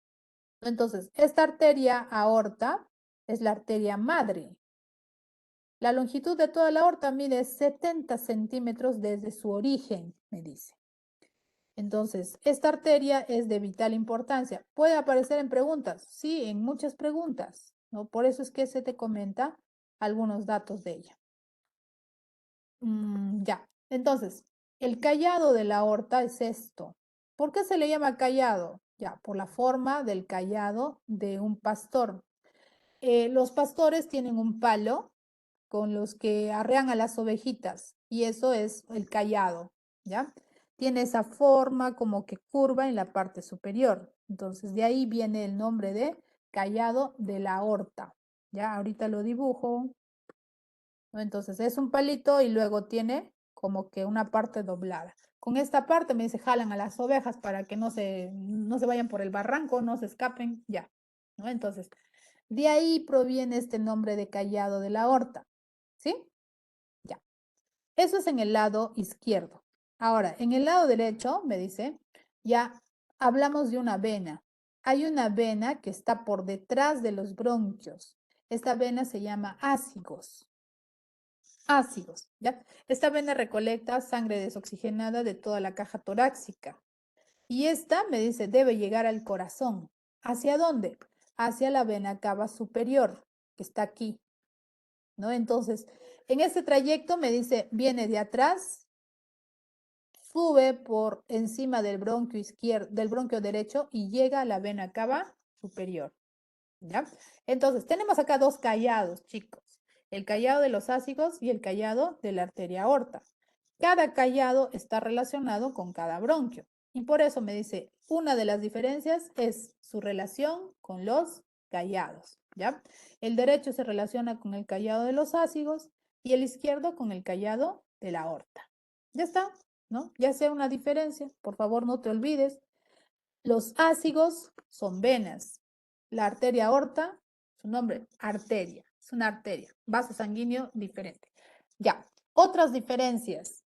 Entonces, esta arteria aorta es la arteria madre. La longitud de toda la aorta mide 70 centímetros desde su origen, me dice. Entonces, esta arteria es de vital importancia. Puede aparecer en preguntas, sí, en muchas preguntas, ¿no? Por eso es que se te comenta algunos datos de ella. Ya, entonces, el callado de la aorta es esto. ¿Por qué se le llama callado? Ya, por la forma del callado de un pastor. Los pastores tienen un palo con los que arrean a las ovejitas y eso es el callado, ¿ya? Tiene esa forma como que curva en la parte superior. Entonces, de ahí viene el nombre de callado de la aorta. Ya, ahorita lo dibujo, ¿no? Entonces, es un palito y luego tiene como que una parte doblada. Con esta parte me dice, jalan a las ovejas para que no se vayan por el barranco, no se escapen, ya, ¿no? Entonces, de ahí proviene este nombre de callado de la aorta, ¿sí? Ya. Eso es en el lado izquierdo. Ahora, en el lado derecho, me dice, ya hablamos de una vena. Hay una vena que está por detrás de los bronquios. Esta vena se llama ácigos. Ácigos, ¿ya? Esta vena recolecta sangre desoxigenada de toda la caja torácica. Y esta, me dice, debe llegar al corazón. ¿Hacia dónde? Hacia la vena cava superior, que está aquí, ¿no? Entonces, en este trayecto me dice, viene de atrás, sube por encima del bronquio izquierdo, del bronquio derecho y llega a la vena cava superior, ¿ya? Entonces, tenemos acá dos callados, chicos. El callado de los ácigos y el callado de la arteria aorta. Cada callado está relacionado con cada bronquio. Y por eso me dice, una de las diferencias es su relación con los callados, ¿ya? El derecho se relaciona con el callado de los ácigos y el izquierdo con el callado de la aorta. Ya está, ¿no? Ya sea una diferencia, por favor no te olvides. Los ácigos son venas. La arteria aorta, su nombre, arteria, es una arteria, vaso sanguíneo diferente. Ya, otras diferencias.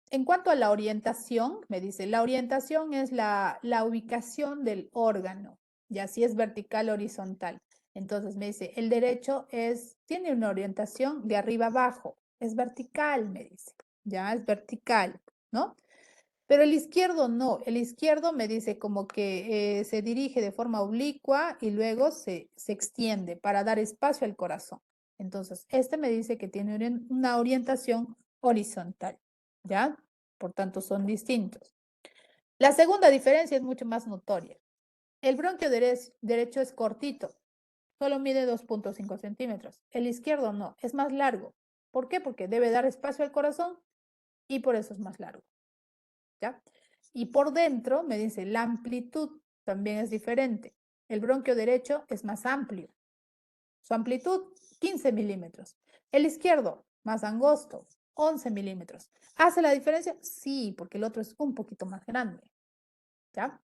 En cuanto a la orientación, me dice, la orientación es la ubicación del órgano, ya si es vertical o horizontal. Entonces me dice, el derecho tiene una orientación de arriba abajo, es vertical, me dice, ya es vertical, ¿no? Pero el izquierdo no, el izquierdo me dice como que se dirige de forma oblicua y luego se extiende para dar espacio al corazón. Entonces, este me dice que tiene una orientación horizontal, ¿ya? Por tanto, son distintos. La segunda diferencia es mucho más notoria. El bronquio derecho es cortito, solo mide 2.5 centímetros. El izquierdo no, es más largo. ¿Por qué? Porque debe dar espacio al corazón y por eso es más largo, ¿ya? Y por dentro me dice, la amplitud también es diferente. El bronquio derecho es más amplio. Su amplitud, 15 milímetros. El izquierdo, más angosto, 11 milímetros. ¿Hace la diferencia? Sí, porque el otro es un poquito más grande. ¿Ya?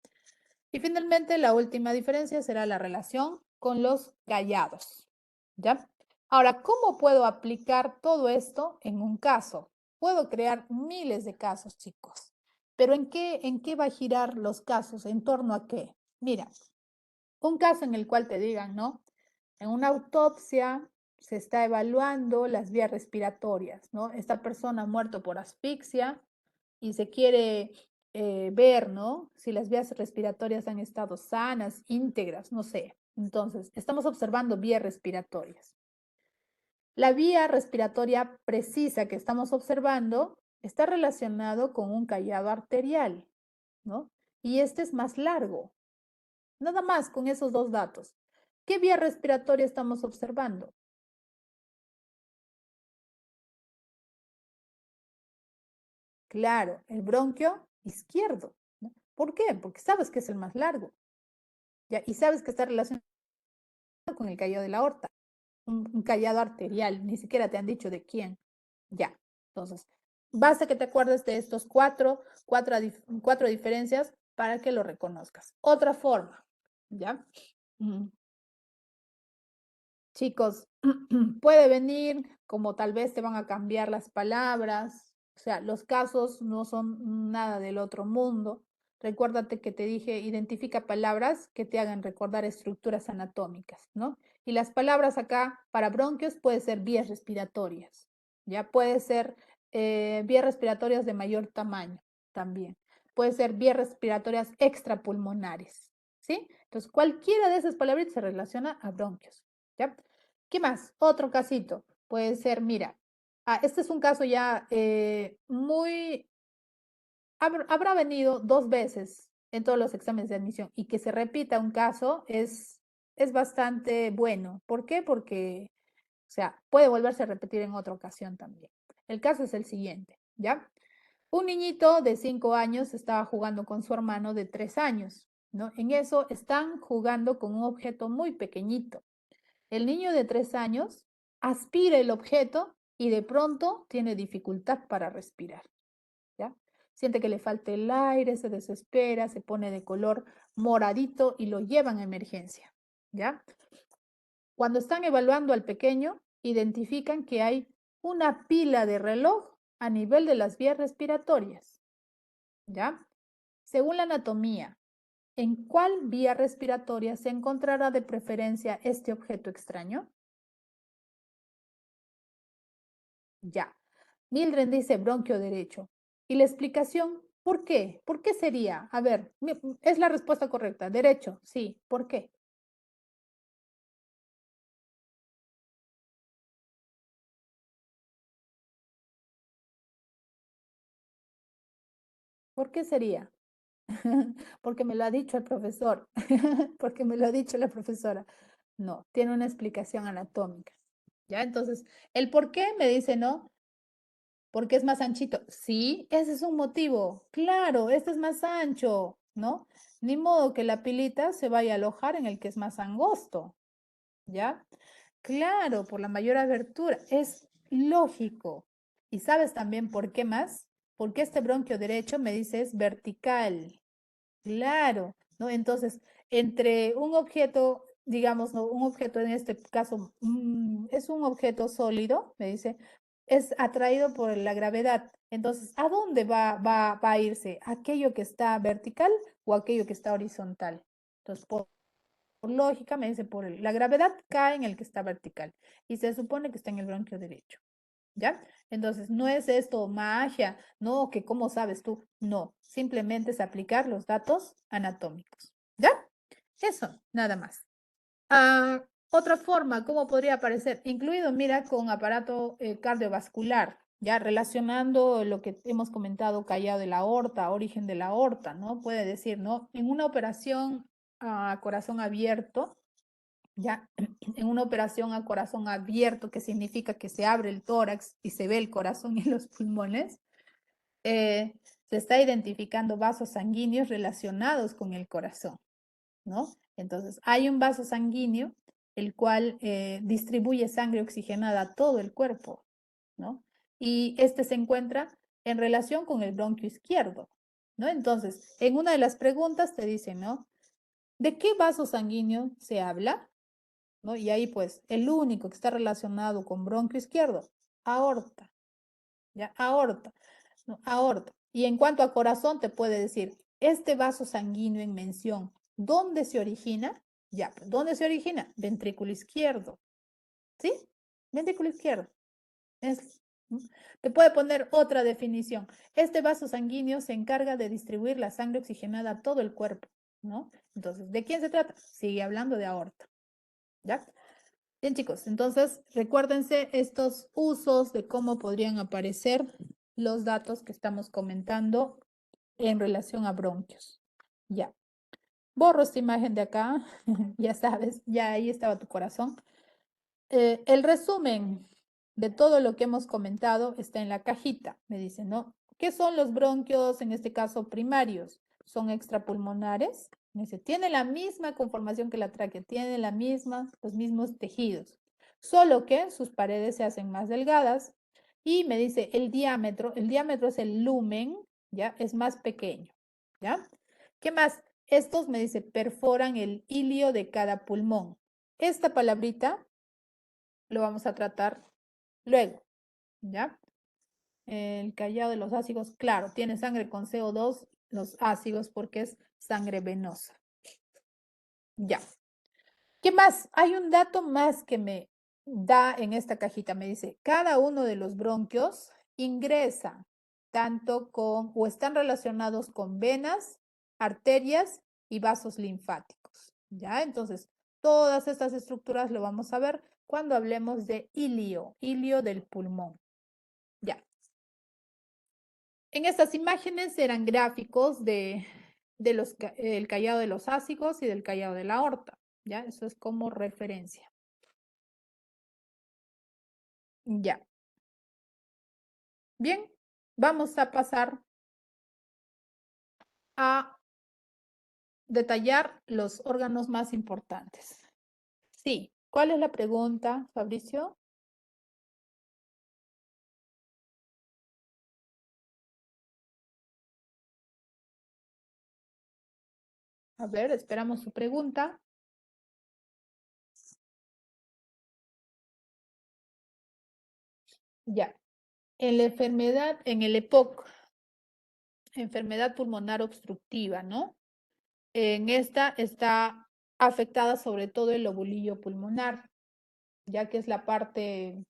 Y finalmente, la última diferencia será la relación con los callados. ¿Ya? Ahora, ¿cómo puedo aplicar todo esto en un caso? Puedo crear miles de casos, chicos. Pero ¿en qué va a girar los casos? ¿En torno a qué? Mira, un caso en el cual te digan, ¿no? En una autopsia se está evaluando las vías respiratorias, ¿no? Esta persona ha muerto por asfixia y se quiere ver, ¿no? Si las vías respiratorias han estado sanas, íntegras, no sé. Entonces, estamos observando vías respiratorias. La vía respiratoria precisa que estamos observando está relacionado con un callado arterial, ¿no? Y este es más largo. Nada más con esos dos datos. ¿Qué vía respiratoria estamos observando? Claro, el bronquio izquierdo, ¿no? ¿Por qué? Porque sabes que es el más largo, ¿ya? Y sabes que está relacionado con el callado de la aorta, un callado arterial, ni siquiera te han dicho de quién. Ya, entonces, basta que te acuerdes de estos cuatro diferencias para que lo reconozcas. Otra forma, ¿ya? Chicos, puede venir como tal vez te van a cambiar las palabras, o sea, los casos no son nada del otro mundo. Recuérdate que te dije, identifica palabras que te hagan recordar estructuras anatómicas, ¿no? Y las palabras acá para bronquios puede ser vías respiratorias, ya puede ser vías respiratorias de mayor tamaño también. Puede ser vías respiratorias extrapulmonares, ¿sí? Entonces, cualquiera de esas palabras se relaciona a bronquios. ¿Ya? ¿Qué más? Otro casito. Puede ser, mira, este es un caso ya muy, habrá venido 2 veces en todos los exámenes de admisión y que se repita un caso es bastante bueno. ¿Por qué? Porque, o sea, puede volverse a repetir en otra ocasión también. El caso es el siguiente, ¿ya? Un niñito de 5 años estaba jugando con su hermano de 3 años, ¿no? En eso están jugando con un objeto muy pequeñito. El niño de 3 años aspira el objeto y de pronto tiene dificultad para respirar, ¿ya? Siente que le falta el aire, se desespera, se pone de color moradito y lo llevan a emergencia, ¿ya? Cuando están evaluando al pequeño, identifican que hay una pila de reloj a nivel de las vías respiratorias, ¿ya? Según la anatomía, ¿en cuál vía respiratoria se encontrará de preferencia este objeto extraño? Ya. Mildred dice bronquio derecho. ¿Y la explicación? ¿Por qué? ¿Por qué sería? A ver, es la respuesta correcta. Derecho, sí. ¿Por qué? ¿Por qué sería? Porque me lo ha dicho el profesor. Porque me lo ha dicho la profesora. No, tiene una explicación anatómica. ¿Ya? Entonces, el por qué me dice no, porque es más anchito. Sí, ese es un motivo. Claro, este es más ancho, ¿no? Ni modo que la pilita se vaya a alojar en el que es más angosto. ¿Ya? Claro, por la mayor abertura. Es lógico. ¿Y sabes también por qué más? Porque este bronquio derecho me dice es vertical. Claro, ¿no? Entonces, entre un objeto, digamos, ¿no? Un objeto en este caso es un objeto sólido, me dice, es atraído por la gravedad. Entonces, ¿a dónde va a irse? ¿Aquello que está vertical o aquello que está horizontal? Entonces, por lógica, me dice, la gravedad cae en el que está vertical y se supone que está en el bronquio derecho, ¿ya? Entonces, no es esto magia, no, que cómo sabes tú, no, simplemente es aplicar los datos anatómicos, ¿ya? Eso, nada más. Otra forma, ¿cómo podría aparecer? Incluido, mira, con aparato cardiovascular, ya relacionando lo que hemos comentado, callado de la aorta, origen de la aorta, ¿no? Puede decir, ¿no? En una operación a corazón abierto, ya, en una operación a corazón abierto, que significa que se abre el tórax y se ve el corazón y los pulmones, eh, se está identificando vasos sanguíneos relacionados con el corazón, ¿no? Entonces, hay un vaso sanguíneo el cual distribuye sangre oxigenada a todo el cuerpo, ¿no? Y este se encuentra en relación con el bronquio izquierdo, ¿no? Entonces, en una de las preguntas te dicen, ¿no? ¿De qué vaso sanguíneo se habla? ¿No? Y ahí pues el único que está relacionado con bronquio izquierdo, aorta, ¿ya? Aorta, ¿no? Aorta. Y en cuanto a corazón, te puede decir, este vaso sanguíneo en mención, ¿dónde se origina? Ya, pues, ¿dónde se origina? Ventrículo izquierdo, ¿sí? Ventrículo izquierdo. Es, ¿no? Te puede poner otra definición. Este vaso sanguíneo se encarga de distribuir la sangre oxigenada a todo el cuerpo, ¿no? Entonces, ¿de quién se trata? Sigue hablando de aorta, ¿ya? Bien, chicos, entonces recuérdense estos usos de cómo podrían aparecer los datos que estamos comentando en relación a bronquios. Ya, borro esta imagen de acá, ya sabes, ya ahí estaba tu corazón. El resumen de todo lo que hemos comentado está en la cajita, me dicen, ¿no? ¿Qué son los bronquios, en este caso primarios? Son extrapulmonares, Me dice, tiene la misma conformación que la tráquea, tiene los mismos tejidos, solo que sus paredes se hacen más delgadas y me dice el diámetro es el lumen, ¿ya? Es más pequeño, ¿ya? ¿Qué más? Estos, me dice, perforan el hilio de cada pulmón. Esta palabrita lo vamos a tratar luego, ¿ya? El callado de los ácidos, claro, tiene sangre con CO2, los ácidos, porque es sangre venosa. Ya. ¿Qué más? Hay un dato más que me da en esta cajita. Me dice, cada uno de los bronquios ingresa tanto con o están relacionados con venas, arterias y vasos linfáticos. ¿Ya? Entonces, todas estas estructuras lo vamos a ver cuando hablemos de hilio del pulmón. Ya. En estas imágenes eran gráficos el callado de los ácidos y del callado de la aorta. ¿Ya? Eso es como referencia. Ya. Bien, vamos a pasar a detallar los órganos más importantes. Sí, ¿cuál es la pregunta, Fabricio? A ver, esperamos su pregunta. Ya. En la enfermedad, en el EPOC, enfermedad pulmonar obstructiva, ¿no? En esta está afectada sobre todo el lobulillo pulmonar, ya que es la parte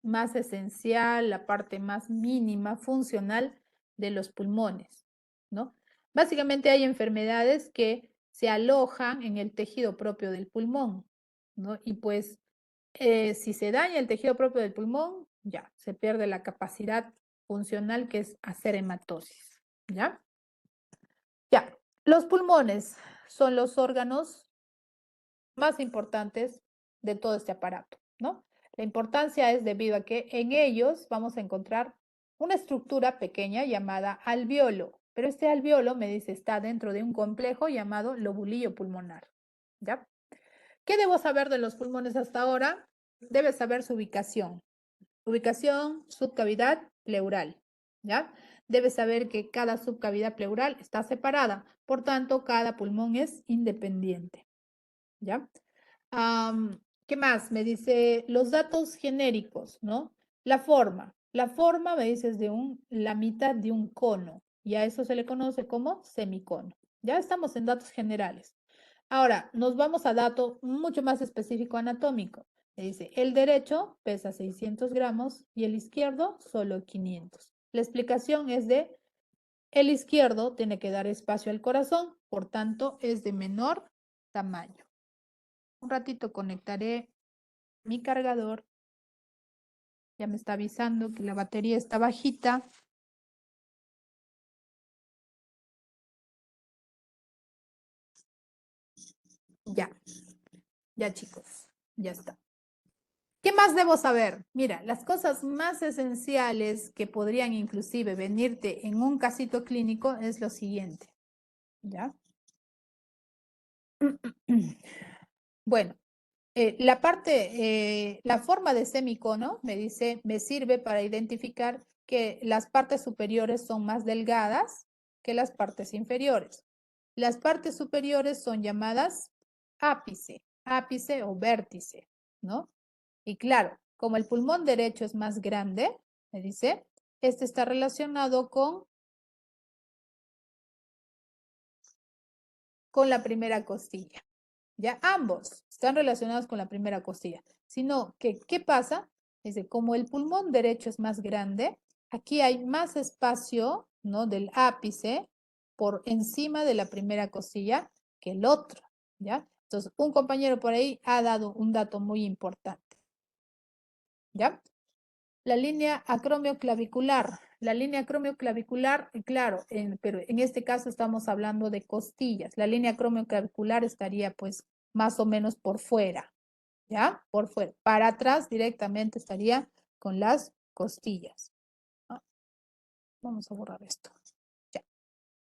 más esencial, la parte más mínima, funcional de los pulmones, ¿no? Básicamente hay enfermedades que se alojan en el tejido propio del pulmón, ¿no? Y pues si se daña el tejido propio del pulmón, ya, se pierde la capacidad funcional que es hacer hematosis, ¿ya? Ya, los pulmones son los órganos más importantes de todo este aparato, ¿no? La importancia es debido a que en ellos vamos a encontrar una estructura pequeña llamada alveolo, pero este alveolo, me dice, está dentro de un complejo llamado lobulillo pulmonar, ¿ya? ¿Qué debo saber de los pulmones hasta ahora? Debes saber su ubicación, subcavidad, pleural, ¿ya? Debes saber que cada subcavidad pleural está separada, por tanto, cada pulmón es independiente, ¿ya? ¿Qué más? Me dice los datos genéricos, ¿no? La forma me dices la mitad de un cono y a eso se le conoce como semicono. Ya estamos en datos generales. Ahora, nos vamos a dato mucho más específico anatómico. Me dice, el derecho pesa 600 gramos y el izquierdo solo 500. La explicación es el izquierdo tiene que dar espacio al corazón, por tanto es de menor tamaño. Un ratito conectaré mi cargador. Ya me está avisando que la batería está bajita. Ya, ya chicos, ya está. ¿Qué más debo saber? Mira, las cosas más esenciales que podrían inclusive venirte en un casito clínico es lo siguiente, ¿ya? Bueno, la forma de semicono me dice, me sirve para identificar que las partes superiores son más delgadas que las partes inferiores. Las partes superiores son llamadas ápice o vértice, ¿no? Y claro, como el pulmón derecho es más grande, me dice, este está relacionado con la primera costilla. Ya ambos están relacionados con la primera costilla. Sino que, ¿qué pasa? Dice, como el pulmón derecho es más grande, aquí hay más espacio, ¿no? Del ápice por encima de la primera costilla que el otro, ¿ya? Entonces, un compañero por ahí ha dado un dato muy importante, ¿ya? La línea acromioclavicular. La línea acromioclavicular, claro, pero en este caso estamos hablando de costillas. La línea acromioclavicular estaría pues más o menos por fuera, ¿ya? Por fuera. Para atrás directamente estaría con las costillas. Ah, vamos a borrar esto. Ya.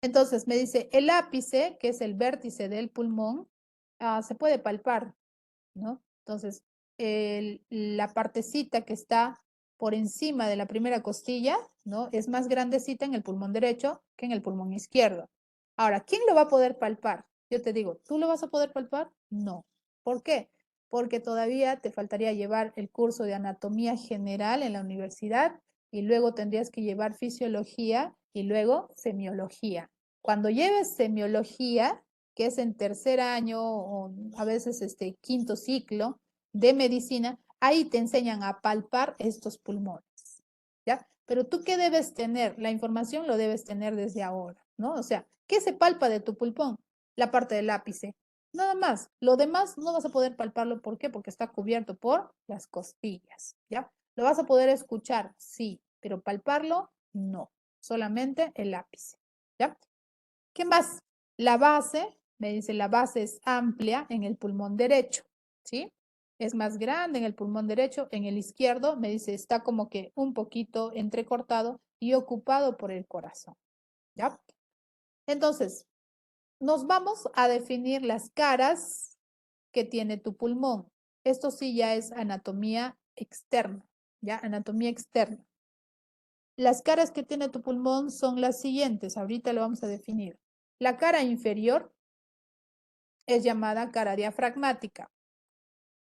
Entonces me dice, el ápice, que es el vértice del pulmón, se puede palpar, ¿no? Entonces, la partecita que está por encima de la primera costilla, ¿no? Es más grandecita en el pulmón derecho que en el pulmón izquierdo. Ahora, ¿quién lo va a poder palpar? Yo te digo, ¿tú lo vas a poder palpar? No. ¿Por qué? Porque todavía te faltaría llevar el curso de anatomía general en la universidad y luego tendrías que llevar fisiología y luego semiología. Cuando lleves semiología, que es en tercer año o a veces quinto ciclo de medicina, ahí te enseñan a palpar estos pulmones, ¿ya? Pero tú qué debes tener, la información lo debes tener desde ahora, ¿no? O sea, ¿qué se palpa de tu pulmón? La parte del ápice, nada más. Lo demás no vas a poder palparlo, ¿por qué? Porque está cubierto por las costillas, ¿ya? ¿Lo vas a poder escuchar? Sí, pero palparlo, no, solamente el ápice, ¿ya? ¿Qué más? La base, me dice, la base es amplia en el pulmón derecho, ¿sí? Es más grande en el pulmón derecho, en el izquierdo, me dice, está como que un poquito entrecortado y ocupado por el corazón, ¿ya? Entonces, nos vamos a definir las caras que tiene tu pulmón. Esto sí ya es anatomía externa, ¿ya? Anatomía externa. Las caras que tiene tu pulmón son las siguientes, ahorita lo vamos a definir. La cara inferior es llamada cara diafragmática.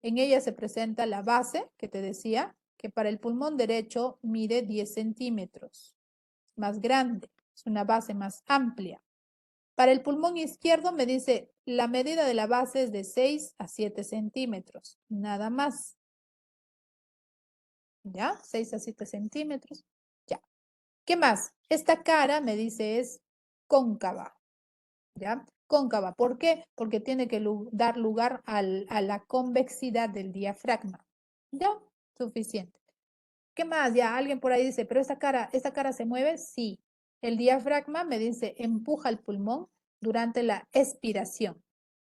En ella se presenta la base, que te decía, que para el pulmón derecho mide 10 centímetros, más grande, es una base más amplia. Para el pulmón izquierdo me dice, la medida de la base es de 6 a 7 centímetros, nada más. ¿Ya? 6 a 7 centímetros. Ya. ¿Qué más? Esta cara me dice es cóncava. ¿Ya? Cóncava. ¿Por qué? Porque tiene que dar lugar a la convexidad del diafragma. ¿Ya? Suficiente. ¿Qué más? Ya alguien por ahí dice, pero esta cara se mueve. Sí. El diafragma me dice, empuja el pulmón durante la expiración.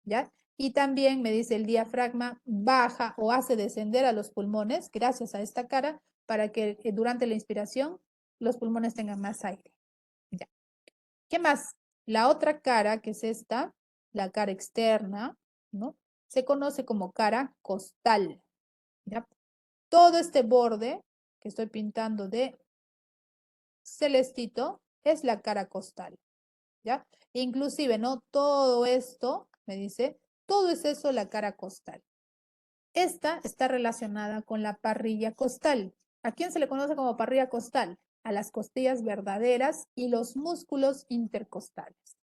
¿Ya? Y también me dice, el diafragma baja o hace descender a los pulmones gracias a esta cara para que durante la inspiración los pulmones tengan más aire. ¿Ya? ¿Qué más? La otra cara, que es esta, la cara externa, ¿no? Se conoce como cara costal, ¿ya? Todo este borde que estoy pintando de celestito es la cara costal, ¿ya? Inclusive, ¿no? Todo esto, me dice, todo es eso la cara costal. Esta está relacionada con la parrilla costal. ¿A quién se le conoce como parrilla costal? A las costillas verdaderas y los músculos intercostales.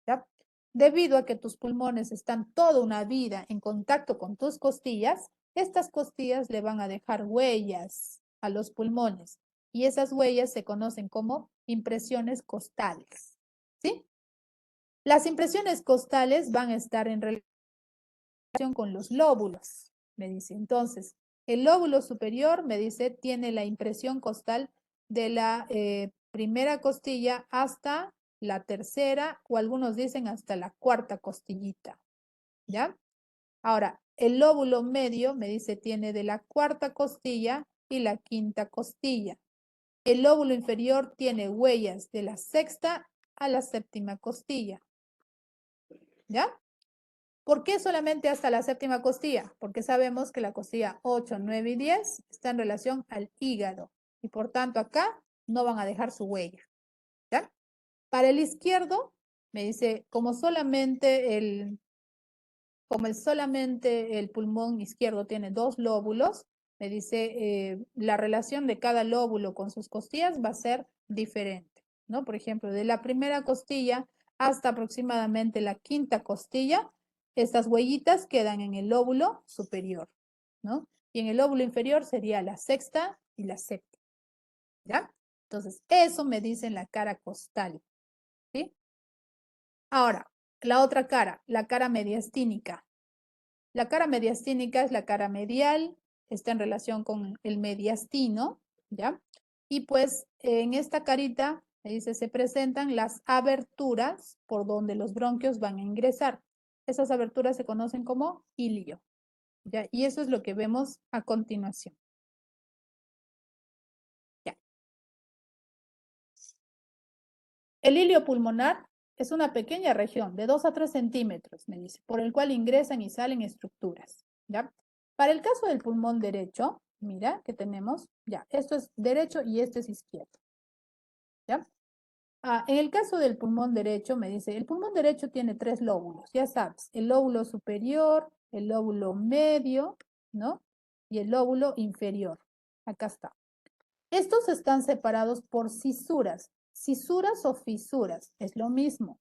¿Ya? Debido a que tus pulmones están toda una vida en contacto con tus costillas, estas costillas le van a dejar huellas a los pulmones y esas huellas se conocen como impresiones costales. ¿Sí? Las impresiones costales van a estar en relación con los lóbulos, me dice. Entonces, el lóbulo superior, me dice, tiene la impresión costal de la primera costilla hasta la tercera, o algunos dicen hasta la cuarta costillita, ¿ya? Ahora, el lóbulo medio, me dice, tiene de la cuarta costilla y la quinta costilla. El lóbulo inferior tiene huellas de la sexta a la séptima costilla, ¿ya? ¿Por qué solamente hasta la séptima costilla? Porque sabemos que la costilla 8, 9 y 10 está en relación al hígado y por tanto acá no van a dejar su huella, ¿ya? Para el izquierdo, me dice, solamente el pulmón izquierdo tiene dos lóbulos, me dice, la relación de cada lóbulo con sus costillas va a ser diferente, ¿no? Por ejemplo, de la primera costilla hasta aproximadamente la quinta costilla, estas huellitas quedan en el lóbulo superior, ¿no? Y en el lóbulo inferior sería la sexta y la séptima, ¿ya? Entonces, eso me dice en la cara costal, ¿sí? Ahora, la otra cara, la cara mediastínica. La cara mediastínica es la cara medial, está en relación con el mediastino, ¿ya? Y pues en esta carita, dice, se presentan las aberturas por donde los bronquios van a ingresar. Esas aberturas se conocen como ilio, ¿ya? Y eso es lo que vemos a continuación, ¿ya? El ilio pulmonar Es una pequeña región de 2 a 3 centímetros, me dice, por el cual ingresan y salen estructuras, ¿ya? Para el caso del pulmón derecho, mira que tenemos, ya, esto es derecho y esto es izquierdo, ¿ya? En el caso del pulmón derecho, me dice, el pulmón derecho tiene 3 lóbulos, ya sabes, el lóbulo superior, el lóbulo medio, ¿no? Y el lóbulo inferior. Acá está. Estos están separados por cisuras. Cisuras o fisuras, es lo mismo.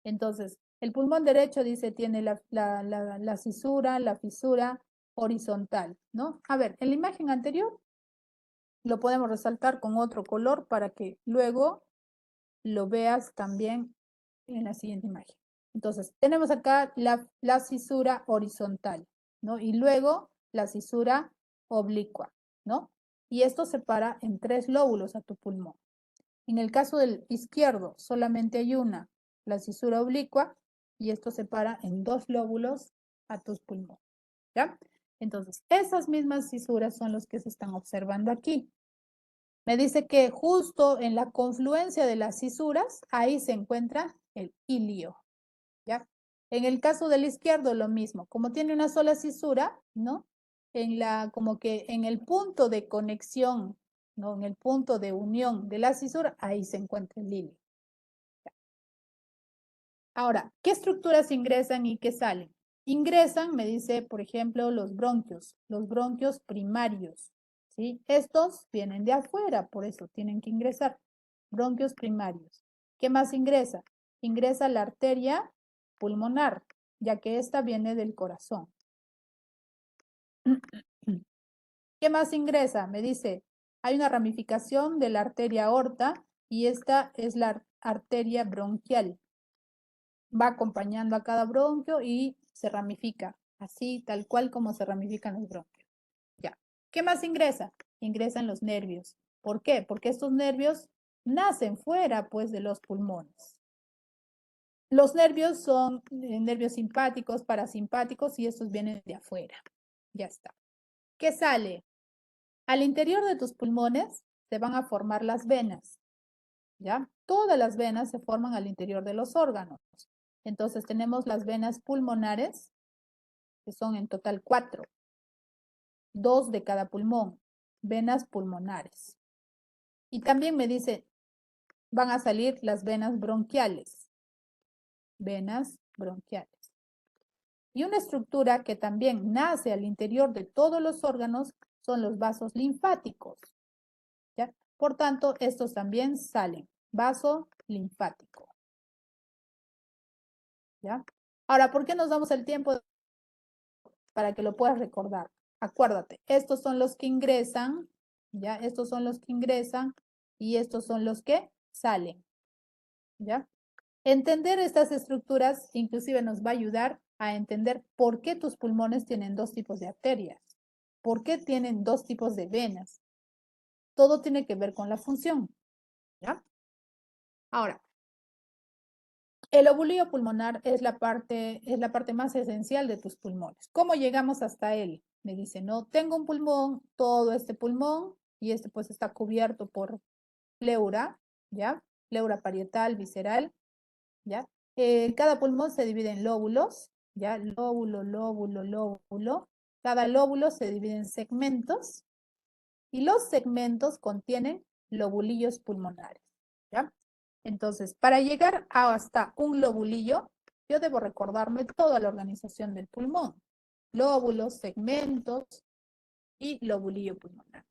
Entonces, el pulmón derecho dice tiene la cisura, la fisura horizontal, ¿no? A ver, en la imagen anterior lo podemos resaltar con otro color para que luego lo veas también en la siguiente imagen. Entonces, tenemos acá la cisura horizontal, ¿no? Y luego la cisura oblicua, ¿no? Y esto separa en 3 lóbulos a tu pulmón. En el caso del izquierdo, solamente hay una, la cisura oblicua, y esto separa en 2 lóbulos a tus pulmones, ¿ya? Entonces, esas mismas cisuras son los que se están observando aquí. Me dice que justo en la confluencia de las cisuras, ahí se encuentra el ilio, ¿ya? En el caso del izquierdo, lo mismo. Como tiene una sola cisura, ¿no? Como que en el punto de conexión, ¿no? En el punto de unión de la cisura, ahí se encuentra el ilio. Ahora, ¿qué estructuras ingresan y qué salen? Ingresan, me dice, por ejemplo, los bronquios primarios, ¿sí? Estos vienen de afuera, por eso tienen que ingresar. Bronquios primarios. ¿Qué más ingresa? Ingresa la arteria pulmonar, ya que esta viene del corazón. ¿Qué más ingresa? Me dice, hay una ramificación de la arteria aorta y esta es la arteria bronquial. Va acompañando a cada bronquio y se ramifica, así tal cual como se ramifican los bronquios. Ya. ¿Qué más ingresa? Ingresan los nervios. ¿Por qué? Porque estos nervios nacen fuera, pues, de los pulmones. Los nervios son nervios simpáticos, parasimpáticos y estos vienen de afuera. Ya está. ¿Qué sale? Al interior de tus pulmones se van a formar las venas, ¿ya? Todas las venas se forman al interior de los órganos. Entonces tenemos las venas pulmonares, que son en total 4, 2 de cada pulmón, venas pulmonares. Y también me dice, van a salir las venas bronquiales, venas bronquiales. Y una estructura que también nace al interior de todos los órganos son los vasos linfáticos, ¿ya? Por tanto, estos también salen, vaso linfático, ¿ya? Ahora, ¿por qué nos damos el tiempo para que lo puedas recordar? Acuérdate, estos son los que ingresan, ¿ya? Estos son los que ingresan y estos son los que salen, ¿ya? Entender estas estructuras inclusive nos va a ayudar a entender por qué tus pulmones tienen 2 tipos de arterias, por qué tienen 2 tipos de venas. Todo tiene que ver con la función, ¿ya? Ahora, el lobulillo pulmonar es la parte más esencial de tus pulmones. ¿Cómo llegamos hasta él? Me dice, no, tengo un pulmón, todo este pulmón, y este pues está cubierto por pleura, ¿ya? Pleura parietal, visceral, ¿ya? Cada pulmón se divide en lóbulos, ¿ya? Lóbulo, lóbulo, lóbulo. Cada lóbulo se divide en segmentos y los segmentos contienen lobulillos pulmonares, ¿ya? Entonces, para llegar hasta un lobulillo, yo debo recordarme toda la organización del pulmón. Lóbulos, segmentos y lobulillo pulmonar.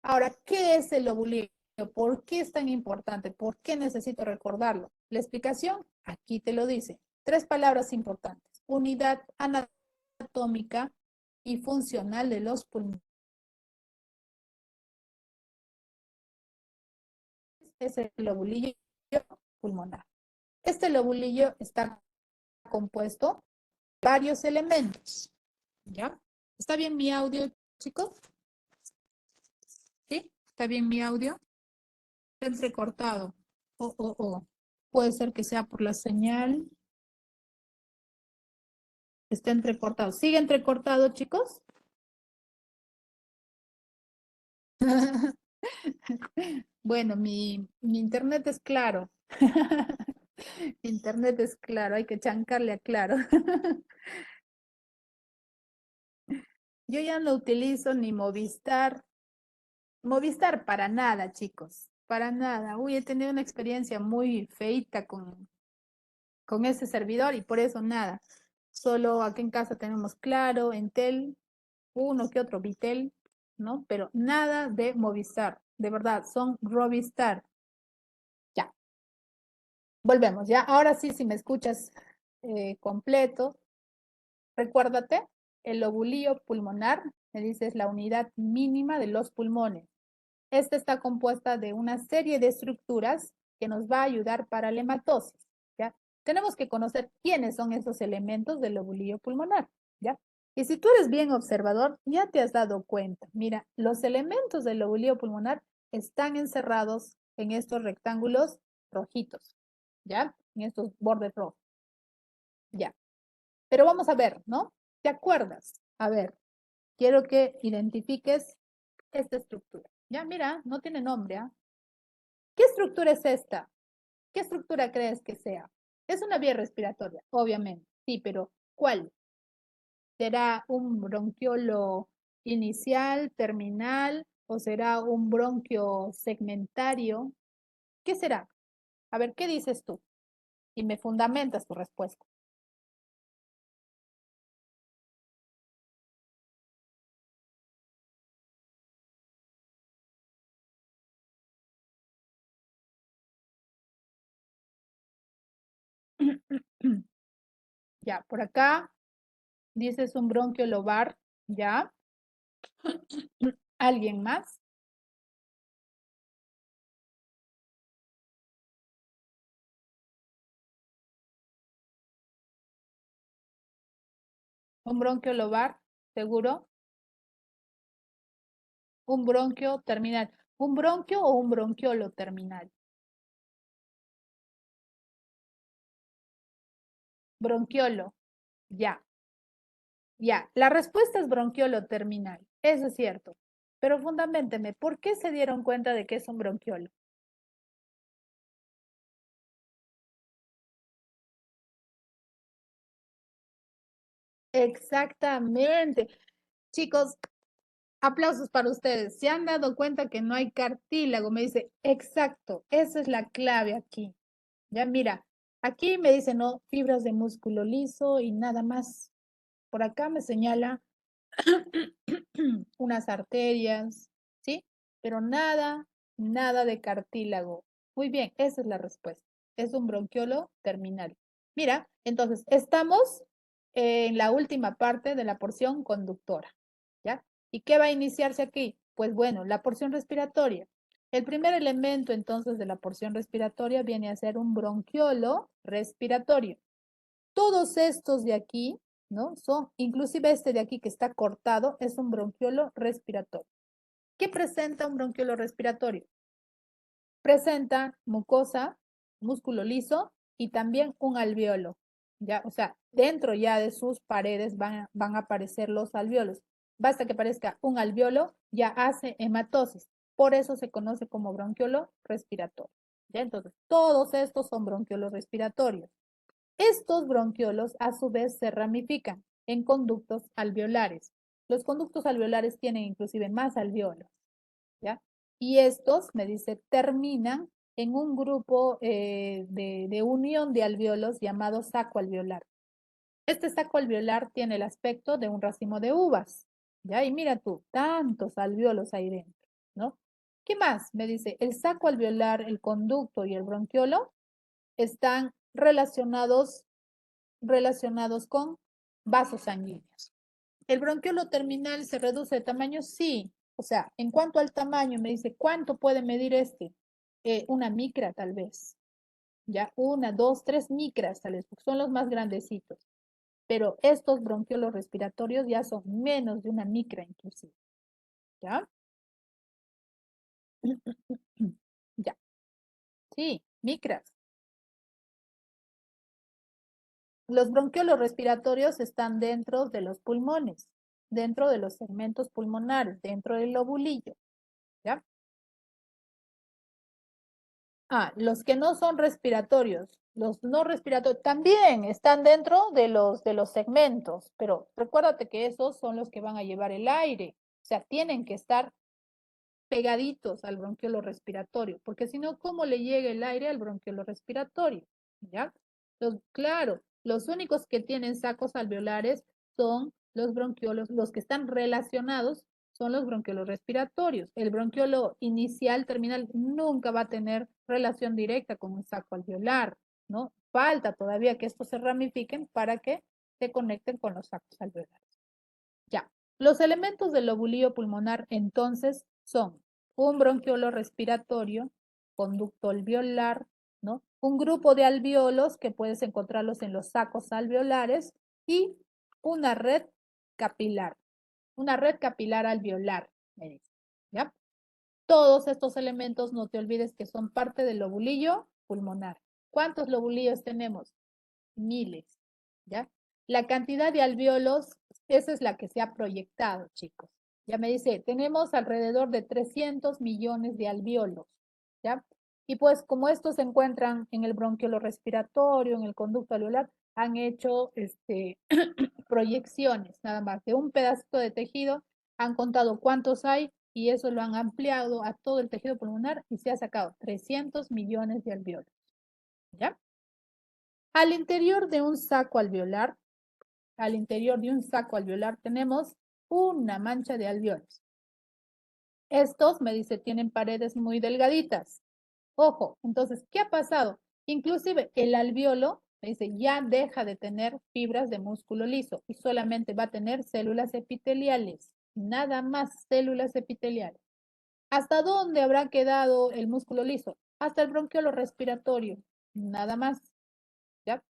Ahora, ¿qué es el lobulillo? ¿Por qué es tan importante? ¿Por qué necesito recordarlo? La explicación aquí te lo dice. 3 palabras importantes. Unidad anatómica y funcional de los pulmones. Es el lobulillo pulmonar. Este lobulillo está compuesto de varios elementos. ¿Ya? ¿Está bien mi audio, chicos? ¿Sí? ¿Está bien mi audio? Está entrecortado. Puede ser que sea por la señal. Está entrecortado. ¿Sigue entrecortado, chicos? Bueno, mi internet es claro. Internet es claro, hay que chancarle a claro. Yo ya no utilizo ni Movistar. Movistar para nada, chicos, para nada. Uy, he tenido una experiencia muy feita con ese servidor y por eso nada. Solo aquí en casa tenemos Claro, Entel, uno que otro Vitel, ¿no? Pero nada de Movistar. De verdad, son Robistar. Ya, volvemos, ya. Ahora sí, si me escuchas completo, recuérdate, el lobulillo pulmonar, me dices la unidad mínima de los pulmones. Esta está compuesta de una serie de estructuras que nos va a ayudar para la hematosis, ¿ya? Tenemos que conocer quiénes son esos elementos del lobulillo pulmonar, ¿ya? Y si tú eres bien observador, ya te has dado cuenta. Mira, los elementos del lobulillo pulmonar están encerrados en estos rectángulos rojitos, ¿ya? En estos bordes rojos, ¿ya? Pero vamos a ver, ¿no? ¿Te acuerdas? A ver, quiero que identifiques esta estructura. Ya, mira, no tiene nombre, ¿ah? ¿Qué estructura es esta? ¿Qué estructura crees que sea? Es una vía respiratoria, obviamente, sí, pero ¿cuál? ¿Será un bronquiolo inicial, terminal o será un bronquio segmentario? ¿Qué será? A ver, ¿qué dices tú? Y me fundamentas tu respuesta. Ya, por acá dices un bronquio lobar, ¿ya? ¿Alguien más? ¿Un bronquio lobar? ¿Seguro? Un bronquio terminal. ¿Un bronquio o un bronquiolo terminal? Bronquiolo. Ya, ya. La respuesta es bronquiolo terminal. Eso es cierto. Pero fundamentenme, ¿por qué se dieron cuenta de que es un bronquiolo? Exactamente. Chicos, aplausos para ustedes. Se han dado cuenta que no hay cartílago. Me dice, exacto, esa es la clave aquí. Ya mira, aquí me dice, no, fibras de músculo liso y nada más. Por acá me señala unas arterias, ¿sí? Pero nada, nada de cartílago. Muy bien, esa es la respuesta. Es un bronquiolo terminal. Mira, entonces estamos en la última parte de la porción conductora, ¿ya? ¿Y qué va a iniciarse aquí? Pues bueno, la porción respiratoria. El primer elemento entonces de la porción respiratoria viene a ser un bronquiolo respiratorio. Todos estos de aquí, ¿no? Son, inclusive este de aquí que está cortado, es un bronquiolo respiratorio. ¿Qué presenta un bronquiolo respiratorio? Presenta mucosa, músculo liso y también un alveolo, ¿ya? O sea, dentro ya de sus paredes van a aparecer los alveolos. Basta que aparezca un alveolo, ya hace hematosis. Por eso se conoce como bronquiolo respiratorio, ¿ya? Entonces, todos estos son bronquiolos respiratorios. Estos bronquiolos a su vez se ramifican en conductos alveolares. Los conductos alveolares tienen inclusive más alveolos, ¿ya? Y estos, me dice, terminan en un grupo de unión de alveolos llamado saco alveolar. Este saco alveolar tiene el aspecto de un racimo de uvas, ¿ya? Y mira tú, tantos alveolos ahí dentro, ¿no? ¿Qué más? Me dice, el saco alveolar, el conducto y el bronquiolo están relacionados con vasos sanguíneos. ¿El bronquiolo terminal se reduce de tamaño? Sí. O sea, en cuanto al tamaño, me dice, ¿cuánto puede medir este? Una micra, tal vez. Ya, una, dos, tres micras, tal vez, porque son los más grandecitos. Pero estos bronquiolos respiratorios ya son menos de una micra, inclusive. ¿Ya? Ya. Sí, micras. Los bronquiolos respiratorios están dentro de los pulmones, dentro de los segmentos pulmonares, dentro del lobulillo. ¿Ya? Ah, los que no son respiratorios. Los no respiratorios también están dentro de los segmentos, pero recuérdate que esos son los que van a llevar el aire. O sea, tienen que estar pegaditos al bronquiolo respiratorio, porque si no, ¿cómo le llega el aire al bronquiolo respiratorio? ¿Ya? Claro, los únicos que tienen sacos alveolares son los bronquiolos, los que están relacionados son los bronquiolos respiratorios. El bronquiolo inicial, terminal, nunca va a tener relación directa con un saco alveolar, ¿no? Falta todavía que estos se ramifiquen para que se conecten con los sacos alveolares. Ya. Los elementos del lobulillo pulmonar entonces son un bronquiolo respiratorio, conducto alveolar, ¿no? Un grupo de alveolos que puedes encontrarlos en los sacos alveolares y una red capilar alveolar, me dice, ¿ya? Todos estos elementos, no te olvides que son parte del lobulillo pulmonar. ¿Cuántos lobulillos tenemos? Miles, ¿ya? La cantidad de alvéolos, esa es la que se ha proyectado, chicos. Ya me dice, tenemos alrededor de 300 millones de alvéolos, ¿ya? Y pues como estos se encuentran en el bronquiolo respiratorio, en el conducto alveolar, han hecho proyecciones, nada más, de un pedacito de tejido, han contado cuántos hay y eso lo han ampliado a todo el tejido pulmonar y se ha sacado 300 millones de alvéolos, ¿ya? Al interior de un saco alveolar, al interior de un saco alveolar tenemos una mancha de alvéolos. Estos, me dice, tienen paredes muy delgaditas. Ojo, entonces, ¿qué ha pasado? Inclusive el alvéolo, me dice, ya deja de tener fibras de músculo liso y solamente va a tener células epiteliales, nada más células epiteliales. ¿Hasta dónde habrá quedado el músculo liso? Hasta el bronquiolo respiratorio, nada más, ¿ya?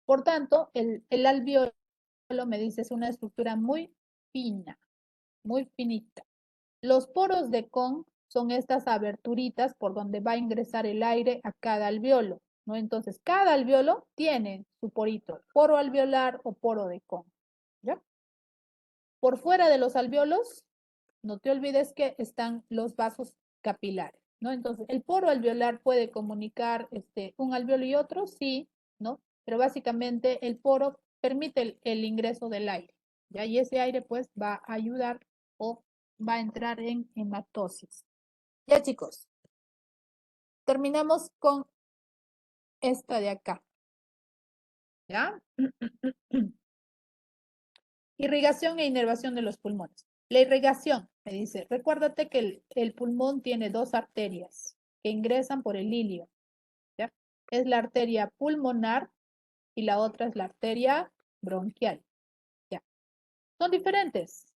Por tanto, el alvéolo, me dice, es una estructura muy fina, muy finita. Los poros de Kohn son estas aberturitas por donde va a ingresar el aire a cada alvéolo, ¿no? Entonces, cada alvéolo tiene su porito, poro alveolar o poro de Kohn, ¿ya? Por fuera de los alvéolos, no te olvides que están los vasos capilares, ¿no? Entonces, el poro alveolar puede comunicar un alvéolo y otro, sí, ¿no? Pero básicamente el poro permite el ingreso del aire, ¿ya? Y ese aire pues va a ayudar o va a entrar en hematosis. Ya chicos, terminamos con esta de acá, ¿ya? Irrigación e inervación de los pulmones. La irrigación, me dice, recuérdate que el pulmón tiene dos arterias que ingresan por el ilio, ¿ya? Es la arteria pulmonar y la otra es la arteria bronquial, ¿ya? Son diferentes.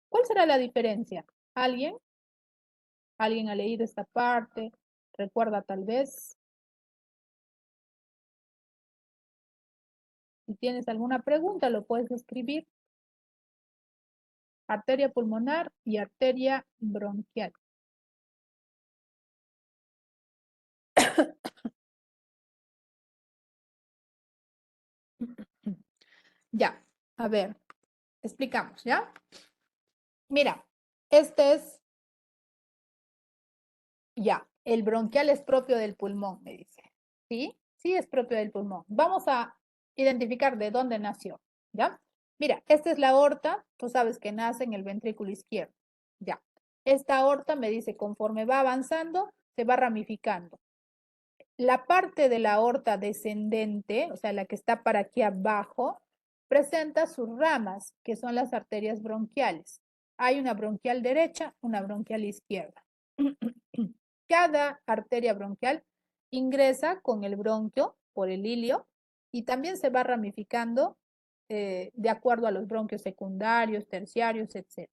¿Cuál será la diferencia? ¿Alguien? ¿Alguien ha leído esta parte? ¿Recuerda tal vez? Si tienes alguna pregunta, lo puedes escribir. Arteria pulmonar y arteria bronquial. Ya, a ver, explicamos, ¿ya? Mira, este es, ya, el bronquial es propio del pulmón, me dice. ¿Sí? Sí, es propio del pulmón. Vamos a identificar de dónde nació, ¿ya? Mira, esta es la aorta, tú sabes que nace en el ventrículo izquierdo, ya. Esta aorta me dice, conforme va avanzando, se va ramificando. La parte de la aorta descendente, o sea, la que está para aquí abajo, presenta sus ramas, que son las arterias bronquiales. Hay una bronquial derecha, una bronquial izquierda. Cada arteria bronquial ingresa con el bronquio por el ilio y también se va ramificando de acuerdo a los bronquios secundarios, terciarios, etc.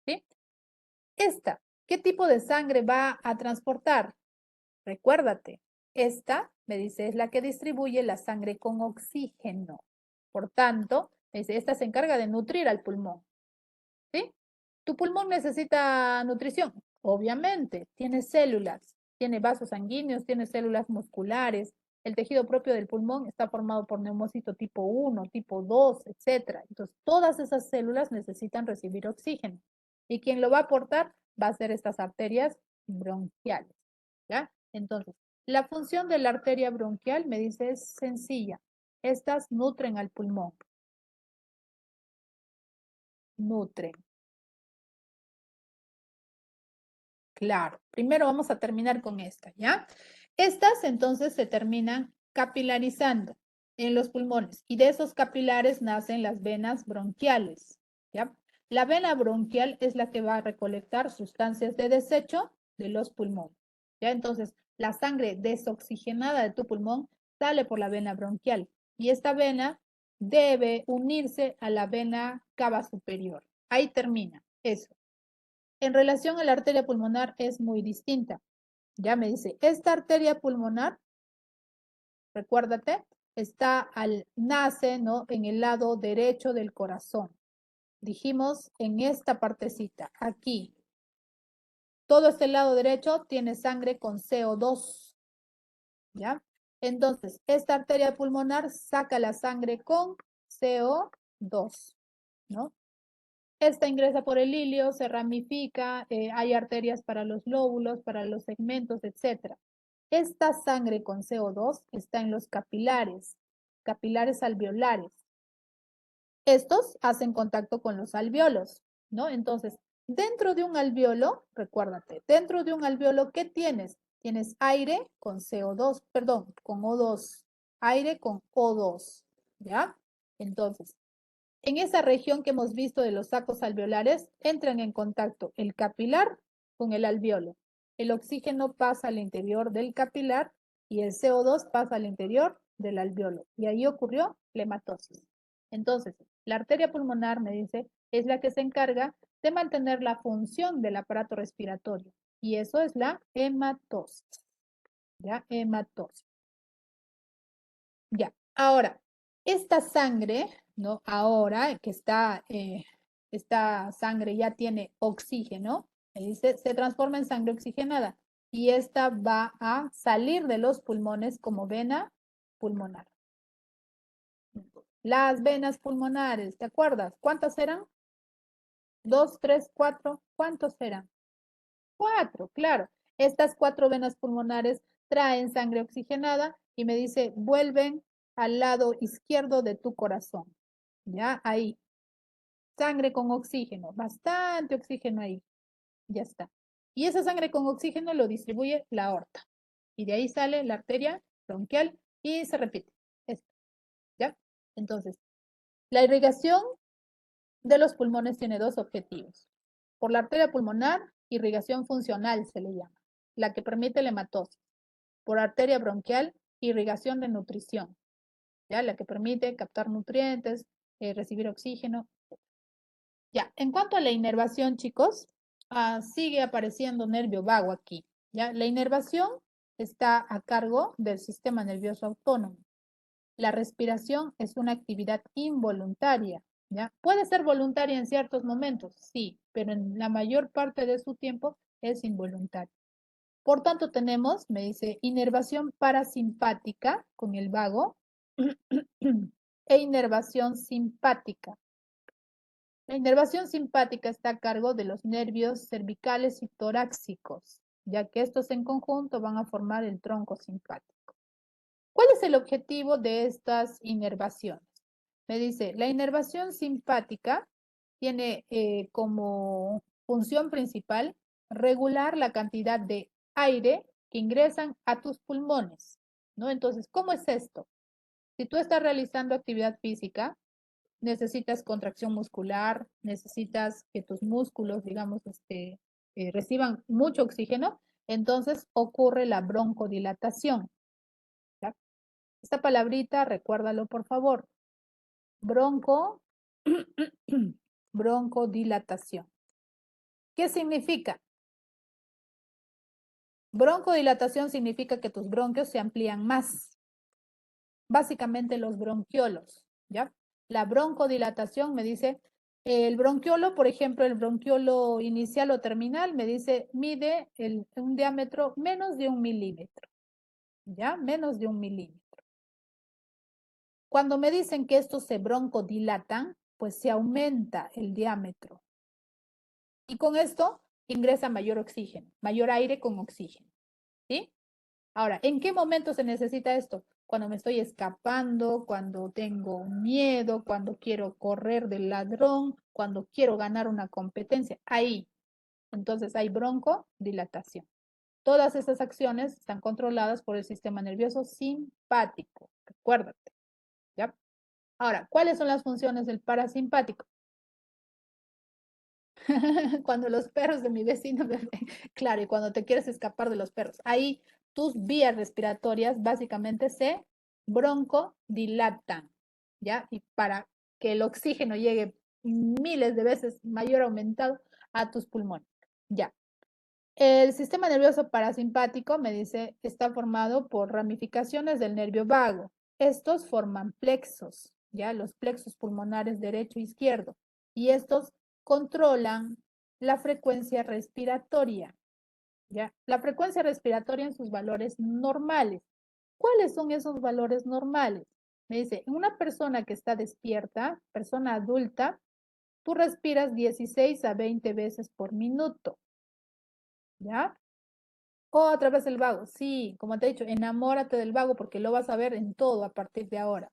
¿Sí? Esta, ¿qué tipo de sangre va a transportar? Recuérdate, esta, me dice, es la que distribuye la sangre con oxígeno. Por tanto, me dice, esta se encarga de nutrir al pulmón. ¿Sí? ¿Tu pulmón necesita nutrición? Obviamente, tiene células, tiene vasos sanguíneos, tiene células musculares. El tejido propio del pulmón está formado por neumocito tipo 1, tipo 2, etcétera. Entonces, todas esas células necesitan recibir oxígeno. ¿Y quien lo va a aportar? Va a ser estas arterias bronquiales, ¿ya? Entonces, La función de la arteria bronquial, me dice, es sencilla. Estas nutren al pulmón. Nutren. Claro. Primero vamos a terminar con esta, ¿ya? Estas entonces se terminan capilarizando en los pulmones y de esos capilares nacen las venas bronquiales, ¿ya? La vena bronquial es la que va a recolectar sustancias de desecho de los pulmones, ¿ya? Entonces, la sangre desoxigenada de tu pulmón sale por la vena bronquial y esta vena debe unirse a la vena cava superior. Ahí termina eso. En relación a la arteria pulmonar es muy distinta. Ya me dice, esta arteria pulmonar, recuérdate, nace, ¿no? En el lado derecho del corazón. Dijimos en esta partecita, aquí. Todo este lado derecho tiene sangre con CO2, ¿ya? Entonces, esta arteria pulmonar saca la sangre con CO2, ¿no? Esta ingresa por el ilio, se ramifica, hay arterias para los lóbulos, para los segmentos, etc. Esta sangre con CO2 está en los capilares, capilares alveolares. Estos hacen contacto con los alveolos, ¿no? Entonces, dentro de un alveolo, recuérdate, dentro de un alveolo, ¿qué tienes? Tienes aire con CO2, perdón, con O2, aire con O2, ¿ya? Entonces, en esa región que hemos visto de los sacos alveolares, entran en contacto el capilar con el alveolo. El oxígeno pasa al interior del capilar y el CO2 pasa al interior del alveolo. Y ahí ocurrió la hematosis. Entonces, la arteria pulmonar, me dice, es la que se encarga de mantener la función del aparato respiratorio. Y eso es la hematosis. ¿Ya? Hematosis. Ya, ahora, esta sangre, ¿no? Ahora que esta sangre ya tiene oxígeno, se transforma en sangre oxigenada y esta va a salir de los pulmones como vena pulmonar. Las venas pulmonares, ¿te acuerdas? ¿Cuántas eran? Dos, tres, cuatro. ¿Cuántos eran? Cuatro, claro. Estas cuatro venas pulmonares traen sangre oxigenada y me dice, vuelven al lado izquierdo de tu corazón. Ya, ahí. Sangre con oxígeno, bastante oxígeno ahí. Ya está. Y esa sangre con oxígeno lo distribuye la aorta. Y de ahí sale la arteria bronquial y se repite. Esto, ¿ya? Entonces, la irrigación de los pulmones tiene dos objetivos. Por la arteria pulmonar, irrigación funcional se le llama, la que permite la hematosis. Por arteria bronquial, irrigación de nutrición, ¿ya? La que permite captar nutrientes, recibir oxígeno. Ya, en cuanto a la inervación, chicos, sigue apareciendo nervio vago aquí, ¿ya? La inervación está a cargo del sistema nervioso autónomo. La respiración es una actividad involuntaria, ¿ya? Puede ser voluntaria en ciertos momentos, sí, pero en la mayor parte de su tiempo es involuntaria. Por tanto, tenemos, me dice, inervación parasimpática con el vago e inervación simpática. La inervación simpática está a cargo de los nervios cervicales y torácicos, ya que estos en conjunto van a formar el tronco simpático. ¿Cuál es el objetivo de estas inervaciones? Me dice, la inervación simpática tiene como función principal regular la cantidad de aire que ingresan a tus pulmones, ¿no? Entonces, ¿cómo es esto? Si tú estás realizando actividad física, necesitas contracción muscular, necesitas que tus músculos, digamos, reciban mucho oxígeno, entonces ocurre la broncodilatación. ¿Ya? Esta palabrita, recuérdalo por favor. Bronco, broncodilatación. ¿Qué significa? Broncodilatación significa que tus bronquios se amplían más. Básicamente los bronquiolos, ¿ya? La broncodilatación me dice, el bronquiolo, por ejemplo, el bronquiolo inicial o terminal, me dice, mide un diámetro menos de 1 milímetro, ¿ya? Menos de 1 milímetro. Cuando me dicen que estos se broncodilatan, pues se aumenta el diámetro. Y con esto ingresa mayor oxígeno, mayor aire con oxígeno, ¿sí? Ahora, ¿en qué momento se necesita esto? Cuando me estoy escapando, cuando tengo miedo, cuando quiero correr del ladrón, cuando quiero ganar una competencia. Ahí, entonces hay broncodilatación. Todas estas acciones están controladas por el sistema nervioso simpático. Recuérdate, ¿ya? Ahora, ¿cuáles son las funciones del parasimpático? Cuando los perros de mi vecino me ven, claro, y cuando te quieres escapar de los perros. Ahí tus vías respiratorias básicamente se broncodilatan, ¿ya? Y para que el oxígeno llegue miles de veces mayor aumentado a tus pulmones, ¿ya? El sistema nervioso parasimpático, me dice, está formado por ramificaciones del nervio vago. Estos forman plexos, ¿ya? Los plexos pulmonares derecho e izquierdo. Y estos controlan la frecuencia respiratoria, ¿ya? La frecuencia respiratoria en sus valores normales. ¿Cuáles son esos valores normales? Me dice, en una persona que está despierta, persona adulta, tú respiras 16 a 20 veces por minuto, ¿ya? Otra vez el vago. Sí, como te he dicho, enamórate del vago porque lo vas a ver en todo a partir de ahora.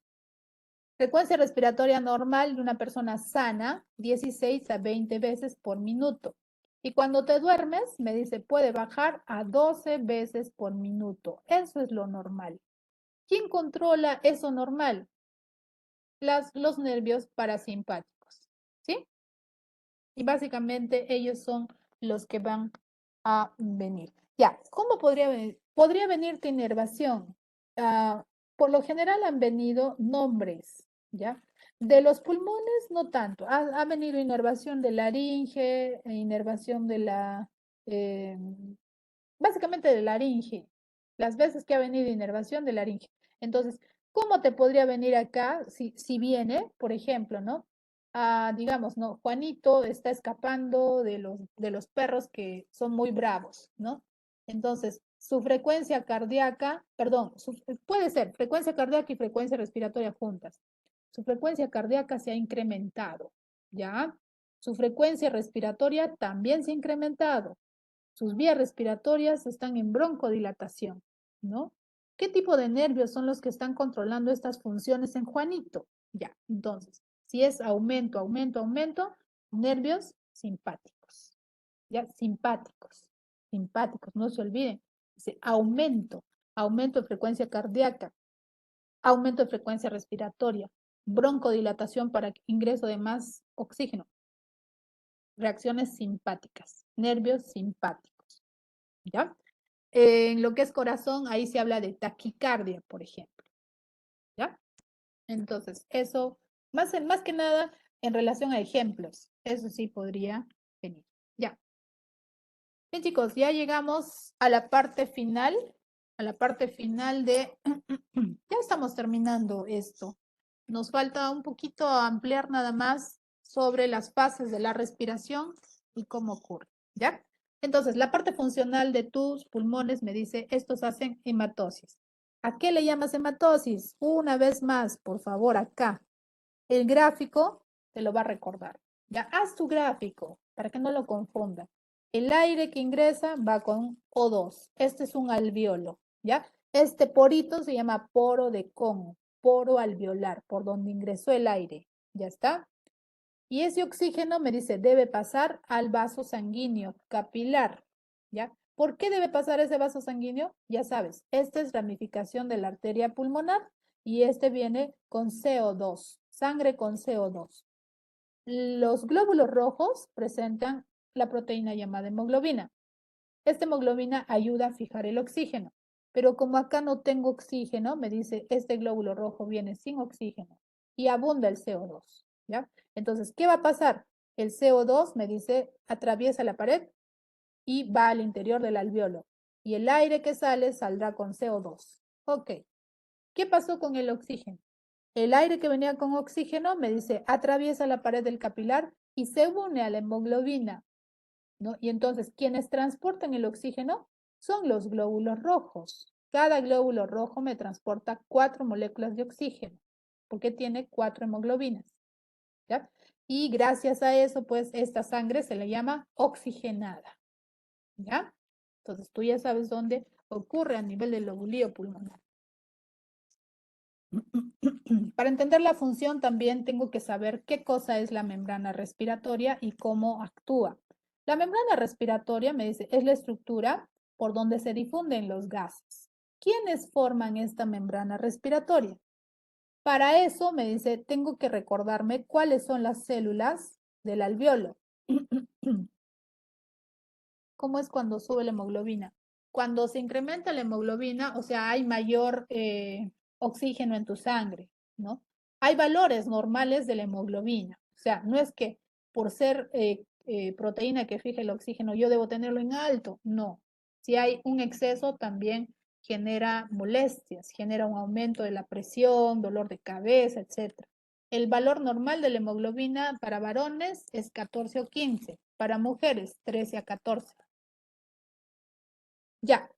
Frecuencia respiratoria normal de una persona sana, 16 a 20 veces por minuto. Y cuando te duermes, me dice, puede bajar a 12 veces por minuto. Eso es lo normal. ¿Quién controla eso normal? Los nervios parasimpáticos. ¿Sí? Y básicamente ellos son los que van a venir. Ya, ¿cómo podría venir? Podría venirte inervación. Por lo general han venido nombres, ¿ya? De los pulmones, no tanto. Ha venido inervación de laringe, inervación de la, básicamente de laringe, las veces que ha venido inervación de laringe. Entonces, ¿cómo te podría venir acá si viene, por ejemplo, ¿no? Digamos, ¿no? Juanito está escapando de los perros que son muy bravos, ¿no? Entonces, su frecuencia cardíaca, perdón, puede ser frecuencia cardíaca y frecuencia respiratoria juntas. Su frecuencia cardíaca se ha incrementado, ¿ya? Su frecuencia respiratoria también se ha incrementado. Sus vías respiratorias están en broncodilatación, ¿no? ¿Qué tipo de nervios son los que están controlando estas funciones en Juanito? Ya, entonces, si es aumento, aumento, aumento, nervios simpáticos, ya, simpáticos, simpáticos, no se olviden. Dice aumento, aumento de frecuencia cardíaca, aumento de frecuencia respiratoria, broncodilatación para ingreso de más oxígeno, reacciones simpáticas, nervios simpáticos, ¿ya? En lo que es corazón, ahí se habla de taquicardia, por ejemplo, ¿ya? Entonces, eso, más que nada en relación a ejemplos, eso sí podría venir, ¿ya? Bien, chicos, ya llegamos a la parte final de, ya estamos terminando esto. Nos falta un poquito ampliar nada más sobre las fases de la respiración y cómo ocurre, ¿ya? Entonces, la parte funcional de tus pulmones me dice, estos hacen hematosis. ¿A qué le llamas hematosis? Una vez más, por favor, acá. El gráfico te lo va a recordar. Ya, haz tu gráfico para que no lo confunda. El aire que ingresa va con O2. Este es un alveolo, ¿ya? Este porito se llama poro de Kohn, poro alveolar, por donde ingresó el aire. ¿Ya está? Y ese oxígeno me dice, debe pasar al vaso sanguíneo capilar, ¿ya? ¿Por qué debe pasar ese vaso sanguíneo? Ya sabes, esta es ramificación de la arteria pulmonar y este viene con CO2, sangre con CO2. Los glóbulos rojos presentan la proteína llamada hemoglobina. Esta hemoglobina ayuda a fijar el oxígeno, pero como acá no tengo oxígeno, me dice, este glóbulo rojo viene sin oxígeno y abunda el CO2, ¿ya? Entonces, ¿qué va a pasar? El CO2 me dice, atraviesa la pared y va al interior del alveolo. Y el aire que sale saldrá con CO2. Ok. ¿Qué pasó con el oxígeno? El aire que venía con oxígeno me dice, atraviesa la pared del capilar y se une a la hemoglobina, ¿no? Y entonces, quienes transportan el oxígeno son los glóbulos rojos. Cada glóbulo rojo me transporta 4 moléculas de oxígeno, porque tiene 4 hemoglobinas, ¿ya? Y gracias a eso, pues, esta sangre se le llama oxigenada, ¿ya? Entonces, tú ya sabes dónde ocurre a nivel del lobulillo pulmonar. Para entender la función también tengo que saber qué cosa es la membrana respiratoria y cómo actúa. La membrana respiratoria, me dice, es la estructura por donde se difunden los gases. ¿Quiénes forman esta membrana respiratoria? Para eso, me dice, tengo que recordarme cuáles son las células del alveolo. ¿Cómo es cuando sube la hemoglobina? Cuando se incrementa la hemoglobina, o sea, hay mayor oxígeno en tu sangre, ¿no? Hay valores normales de la hemoglobina. O sea, no es que por ser proteína que fija el oxígeno yo debo tenerlo en alto. No. Si hay un exceso, también genera molestias, genera un aumento de la presión, dolor de cabeza, etc. El valor normal de la hemoglobina para varones es 14 o 15, para mujeres 13 a 14. Ya.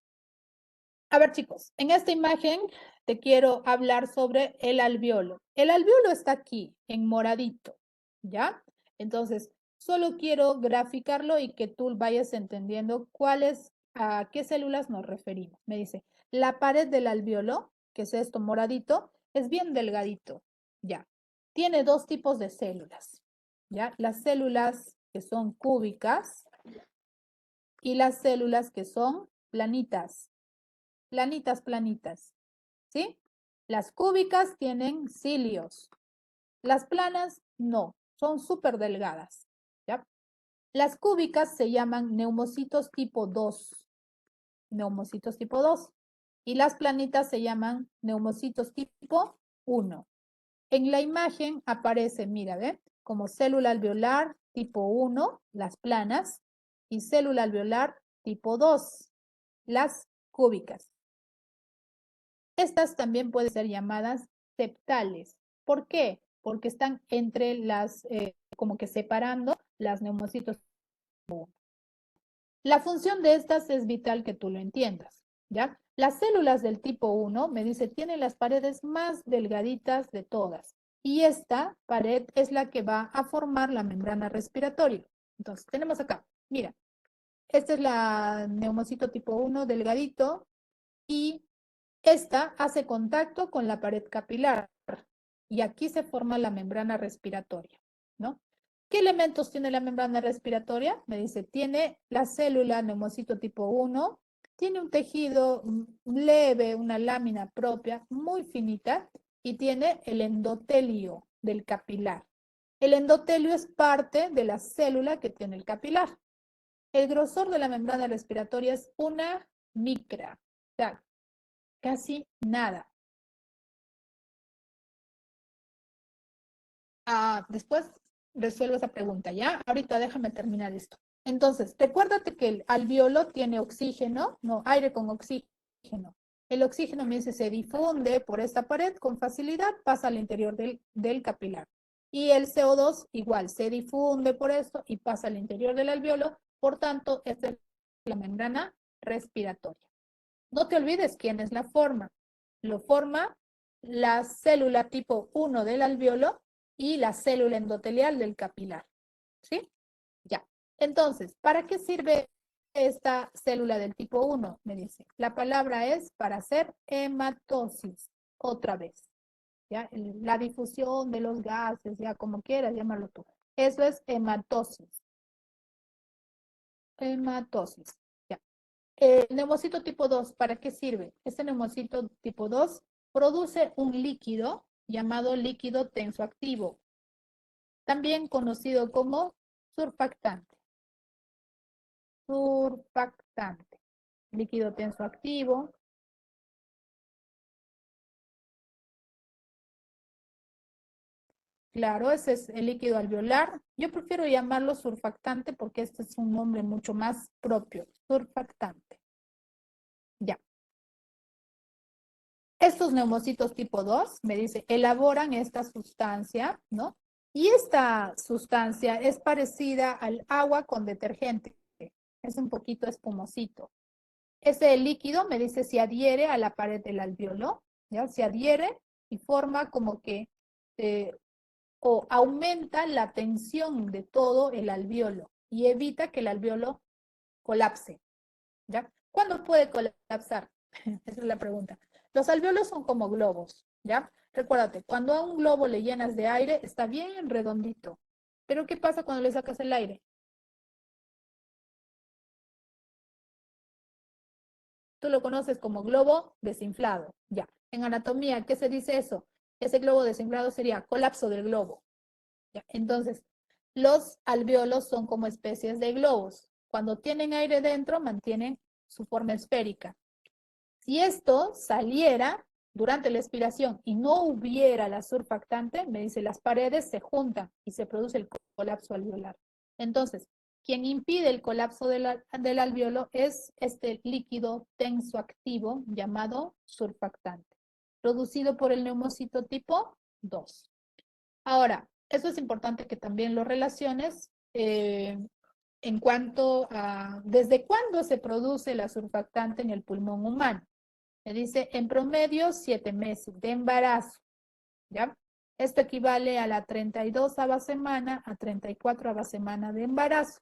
A ver, chicos, en esta imagen te quiero hablar sobre el alveolo. El alveolo está aquí, en moradito, ¿ya? Entonces, solo quiero graficarlo y que tú vayas entendiendo a qué células nos referimos. Me dice, la pared del alveolo, que es esto moradito, es bien delgadito, ¿ya? Tiene dos tipos de células, ¿ya? Las células que son cúbicas y las células que son planitas. Planitas, ¿sí? Las cúbicas tienen cilios. Las planas no, son súper delgadas, ¿ya? Las cúbicas se llaman neumocitos tipo 2, neumocitos tipo 2, y las planitas se llaman neumocitos tipo 1. En la imagen aparece, mira, ¿ve? Como célula alveolar tipo 1, las planas, y célula alveolar tipo 2, las cúbicas. Estas también pueden ser llamadas septales. ¿Por qué? Porque están entre como que separando las neumocitos. La función de estas es vital que tú lo entiendas, ¿ya? Las células del tipo 1, me dice, tienen las paredes más delgaditas de todas. Y esta pared es la que va a formar la membrana respiratoria. Entonces, tenemos acá, mira, esta es la neumocito tipo 1 delgadito y esta hace contacto con la pared capilar y aquí se forma la membrana respiratoria, ¿no? ¿Qué elementos tiene la membrana respiratoria? Me dice, tiene la célula neumocito tipo 1, tiene un tejido leve, una lámina propia, muy finita, y tiene el endotelio del capilar. El endotelio es parte de la célula que tiene el capilar. El grosor de la membrana respiratoria es una micra, o sea, casi nada. Después resuelvo esa pregunta, ¿ya? Ahorita déjame terminar esto. Entonces, recuérdate que el alveolo tiene oxígeno, no, aire con oxígeno. El oxígeno, me dice, se difunde por esta pared con facilidad, pasa al interior del capilar. Y el CO2 igual, se difunde por esto y pasa al interior del alveolo. Por tanto, esta es la membrana respiratoria. No te olvides quién es la forma. Lo forma la célula tipo 1 del alveolo y la célula endotelial del capilar. ¿Sí? Ya. Entonces, ¿para qué sirve esta célula del tipo 1? Me dice. La palabra es para hacer hematosis. Otra vez. ¿Ya? La difusión de los gases, ya como quieras, llámalo tú. Eso es hematosis. Hematosis. Ya. El neumocito tipo 2, ¿para qué sirve? Este neumocito tipo 2 produce un líquido llamado líquido tensoactivo, también conocido como surfactante. Surfactante. Líquido tensoactivo. Claro, ese es el líquido alveolar. Yo prefiero llamarlo surfactante porque este es un nombre mucho más propio. Surfactante. Ya. Estos neumocitos tipo 2, me dice, elaboran esta sustancia, ¿no? Y esta sustancia es parecida al agua con detergente. Es un poquito espumosito. Ese líquido, me dice, se adhiere a la pared del alveolo, ¿ya? Se adhiere y forma como que, o aumenta la tensión de todo el alveolo y evita que el alveolo colapse, ¿ya? ¿Cuándo puede colapsar? Esa es la pregunta. Los alvéolos son como globos, ¿ya? Recuérdate, cuando a un globo le llenas de aire, está bien redondito. Pero ¿qué pasa cuando le sacas el aire? Tú lo conoces como globo desinflado, ya. En anatomía, ¿qué se dice eso? Ese globo desinflado sería colapso del globo, ¿ya? Entonces, los alvéolos son como especies de globos. Cuando tienen aire dentro, mantienen su forma esférica. Si esto saliera durante la expiración y no hubiera la surfactante, me dice, las paredes se juntan y se produce el colapso alveolar. Entonces, quien impide el colapso del alveolo es este líquido tensoactivo llamado surfactante, producido por el neumocito tipo 2. Ahora, eso es importante que también lo relaciones en cuanto a desde cuándo se produce la surfactante en el pulmón humano. Me dice, en promedio, 7 meses de embarazo, ¿ya? Esto equivale a la 32ª semana a 34ª semana de embarazo.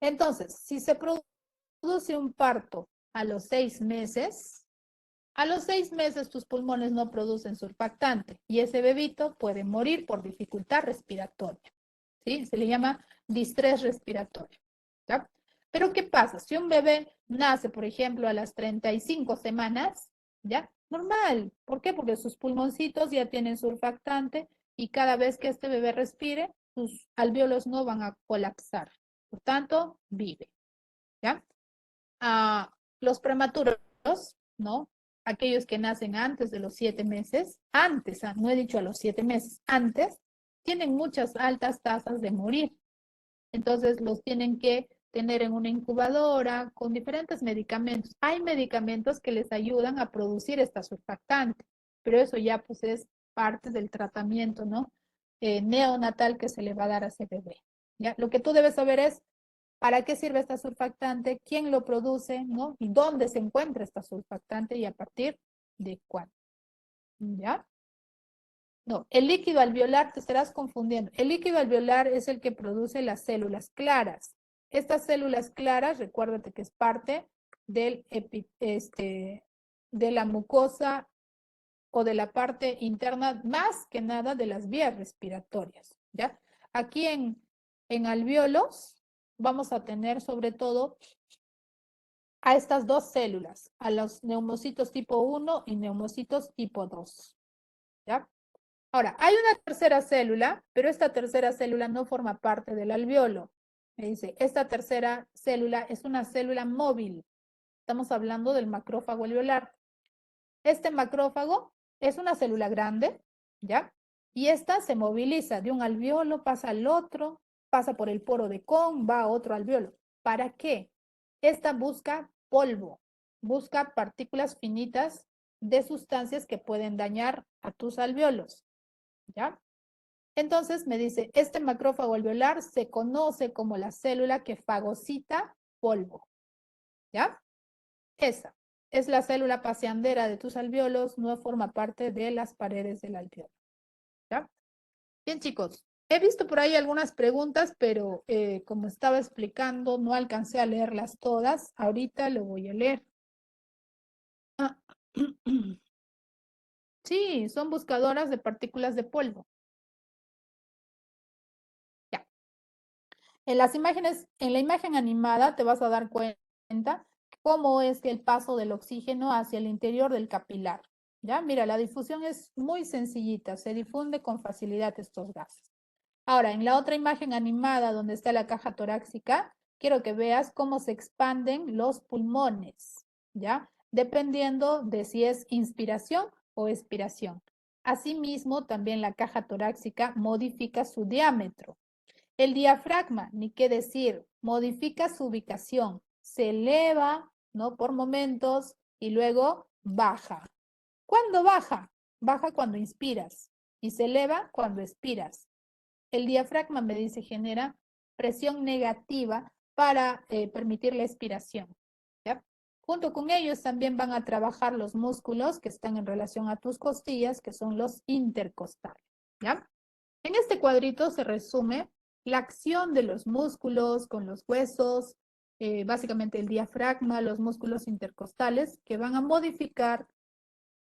Entonces, si se produce un parto a los 6 meses, a los 6 meses tus pulmones no producen surfactante y ese bebito puede morir por dificultad respiratoria, ¿sí? Se le llama distrés respiratorio, ¿ya? Pero ¿qué pasa? Si un bebé nace, por ejemplo, a las 35 semanas, ¿ya? Normal. ¿Por qué? Porque sus pulmoncitos ya tienen surfactante y cada vez que este bebé respire, sus alvéolos no van a colapsar. Por tanto, vive, ¿ya? Los prematuros, ¿no? Aquellos que nacen antes de los 7 meses, antes, no he dicho a los 7 meses, antes, tienen muchas altas tasas de morir. Entonces los tienen que tener en una incubadora con diferentes medicamentos. Hay medicamentos que les ayudan a producir esta surfactante, pero eso ya pues es parte del tratamiento, ¿no? Neonatal que se le va a dar a ese bebé. ¿Ya? Lo que tú debes saber es para qué sirve esta surfactante, quién lo produce, ¿no? Y dónde se encuentra esta surfactante y a partir de cuándo. ¿Ya? No, el líquido alveolar te estarás confundiendo. El líquido alveolar es el que produce las células claras. Estas células claras, recuérdate que es parte del, de la mucosa o de la parte interna, más que nada de las vías respiratorias, ¿ya? Aquí en alvéolos vamos a tener sobre todo a estas dos células, a los neumocitos tipo 1 y neumocitos tipo 2, ¿ya? Ahora, hay una tercera célula, pero esta tercera célula no forma parte del alvéolo. Me dice, esta tercera célula es una célula móvil. Estamos hablando del macrófago alveolar. Este macrófago es una célula grande, ¿ya? Y esta se moviliza de un alvéolo, pasa al otro, pasa por el poro de Kohn, va a otro alvéolo. ¿Para qué? Esta busca polvo, busca partículas finitas de sustancias que pueden dañar a tus alvéolos, ¿ya? Entonces me dice, este macrófago alveolar se conoce como la célula que fagocita polvo, ¿ya? Esa es la célula paseandera de tus alvéolos, no forma parte de las paredes del alvéolo, ¿ya? Bien, chicos, he visto por ahí algunas preguntas, pero como estaba explicando, no alcancé a leerlas todas. Ahorita lo voy a leer. Ah, sí, son buscadoras de partículas de polvo. Ya. En las imágenes, en la imagen animada te vas a dar cuenta cómo es que el paso del oxígeno hacia el interior del capilar. Ya, mira, la difusión es muy sencillita, se difunde con facilidad estos gases. Ahora, en la otra imagen animada donde está la caja torácica, quiero que veas cómo se expanden los pulmones, ¿ya? Dependiendo de si es inspiración o expiración. Asimismo, también la caja torácica modifica su diámetro. El diafragma, ni qué decir, modifica su ubicación, se eleva, ¿no? Por momentos y luego baja. ¿Cuándo baja? Baja cuando inspiras y se eleva cuando expiras. El diafragma, me dice, genera presión negativa para permitir la expiración, ¿ya? Junto con ellos también van a trabajar los músculos que están en relación a tus costillas, que son los intercostales, ¿ya? En este cuadrito se resume la acción de los músculos con los huesos, básicamente el diafragma, los músculos intercostales, que van a modificar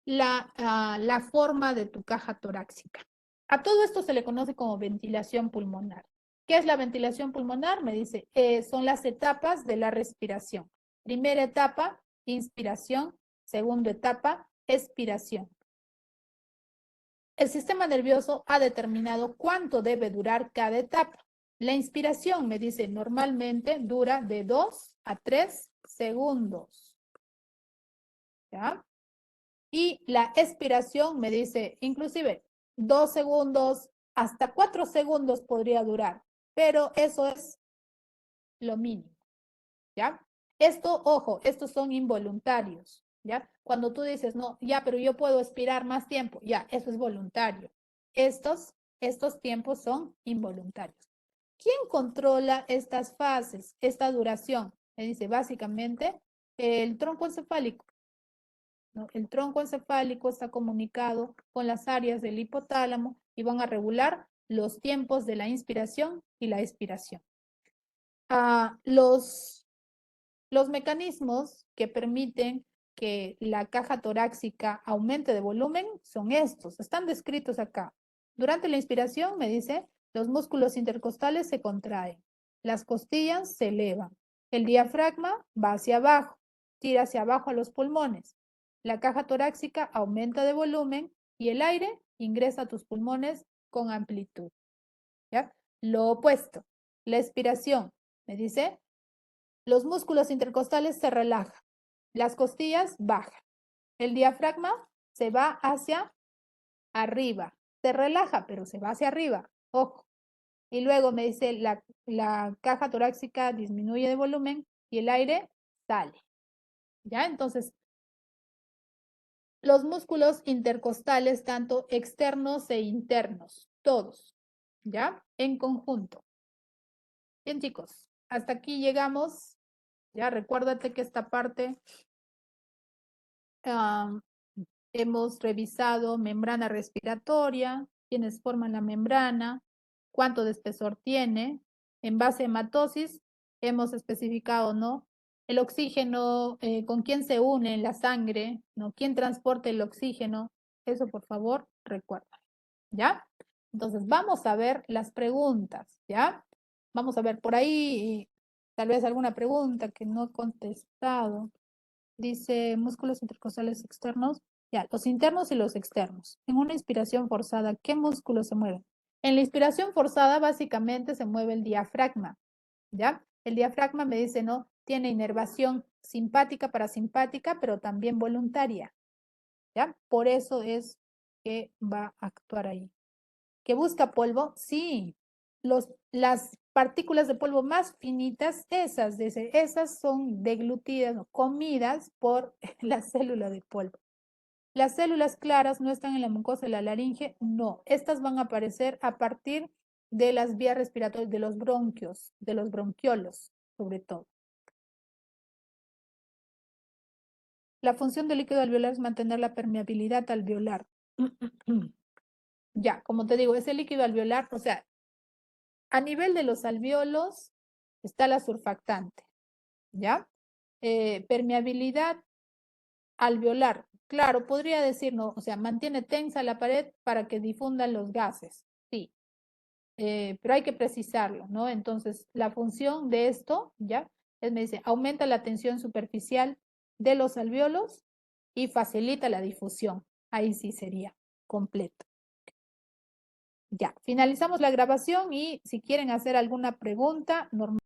la forma de tu caja torácica. A todo esto se le conoce como ventilación pulmonar. ¿Qué es la ventilación pulmonar? Me dice, son las etapas de la respiración. Primera etapa, inspiración. Segunda etapa, expiración. El sistema nervioso ha determinado cuánto debe durar cada etapa. La inspiración, me dice, normalmente dura de 2 a 3 segundos. ¿Ya? Y la expiración, me dice, inclusive 2 segundos, hasta 4 segundos podría durar, pero eso es lo mínimo. ¿Ya? Esto, ojo, estos son involuntarios. ¿Ya? Cuando tú dices, no, ya, pero yo puedo expirar más tiempo, ya, eso es voluntario. Estos tiempos son involuntarios. ¿Quién controla estas fases, esta duración? Me dice, básicamente, el tronco encefálico, ¿no? El tronco encefálico está comunicado con las áreas del hipotálamo y van a regular los tiempos de la inspiración y la expiración. Los mecanismos que permiten que la caja torácica aumente de volumen son estos, están descritos acá. Durante la inspiración, me dice, los músculos intercostales se contraen, las costillas se elevan, el diafragma va hacia abajo, tira hacia abajo a los pulmones, la caja torácica aumenta de volumen y el aire ingresa a tus pulmones con amplitud. ¿Ya? Lo opuesto, la expiración, me dice, los músculos intercostales se relajan, las costillas bajan, el diafragma se va hacia arriba, se relaja, pero se va hacia arriba, ojo. Y luego me dice la caja torácica disminuye de volumen y el aire sale. ¿Ya? Entonces, los músculos intercostales, tanto externos e internos, todos, ¿ya? En conjunto. Bien, chicos, hasta aquí llegamos. Ya, recuérdate que esta parte hemos revisado membrana respiratoria, quiénes forman la membrana, cuánto de espesor tiene. En base a hematosis hemos especificado, ¿no? El oxígeno, con quién se une en la sangre, ¿no? ¿Quién transporta el oxígeno? Eso, por favor, recuerda, ¿ya? Entonces, vamos a ver las preguntas, ¿ya? Vamos a ver por ahí, tal vez alguna pregunta que no he contestado. Dice músculos intercostales externos. Ya, los internos y los externos. En una inspiración forzada, ¿qué músculos se mueven? En la inspiración forzada, básicamente se mueve el diafragma, ¿ya? El diafragma me dice, no, tiene inervación simpática, parasimpática, pero también voluntaria, ¿ya? Por eso es que va a actuar ahí. ¿Que busca polvo? Sí. Las partículas de polvo más finitas, esas son deglutidas o comidas por la célula de polvo. Las células claras no están en la mucosa de la laringe, no. Estas van a aparecer a partir de las vías respiratorias, de los bronquios, de los bronquiolos, sobre todo. La función del líquido alveolar es mantener la permeabilidad alveolar. Ya, como te digo, ese líquido alveolar, o sea, a nivel de los alvéolos está la surfactante, ¿ya? Permeabilidad alveolar. Claro, podría decir, no, o sea, mantiene tensa la pared para que difundan los gases, sí, pero hay que precisarlo, ¿no? Entonces, la función de esto, ¿ya? Me dice, aumenta la tensión superficial de los alvéolos y facilita la difusión. Ahí sí sería completo. Ya, finalizamos la grabación y si quieren hacer alguna pregunta, normal.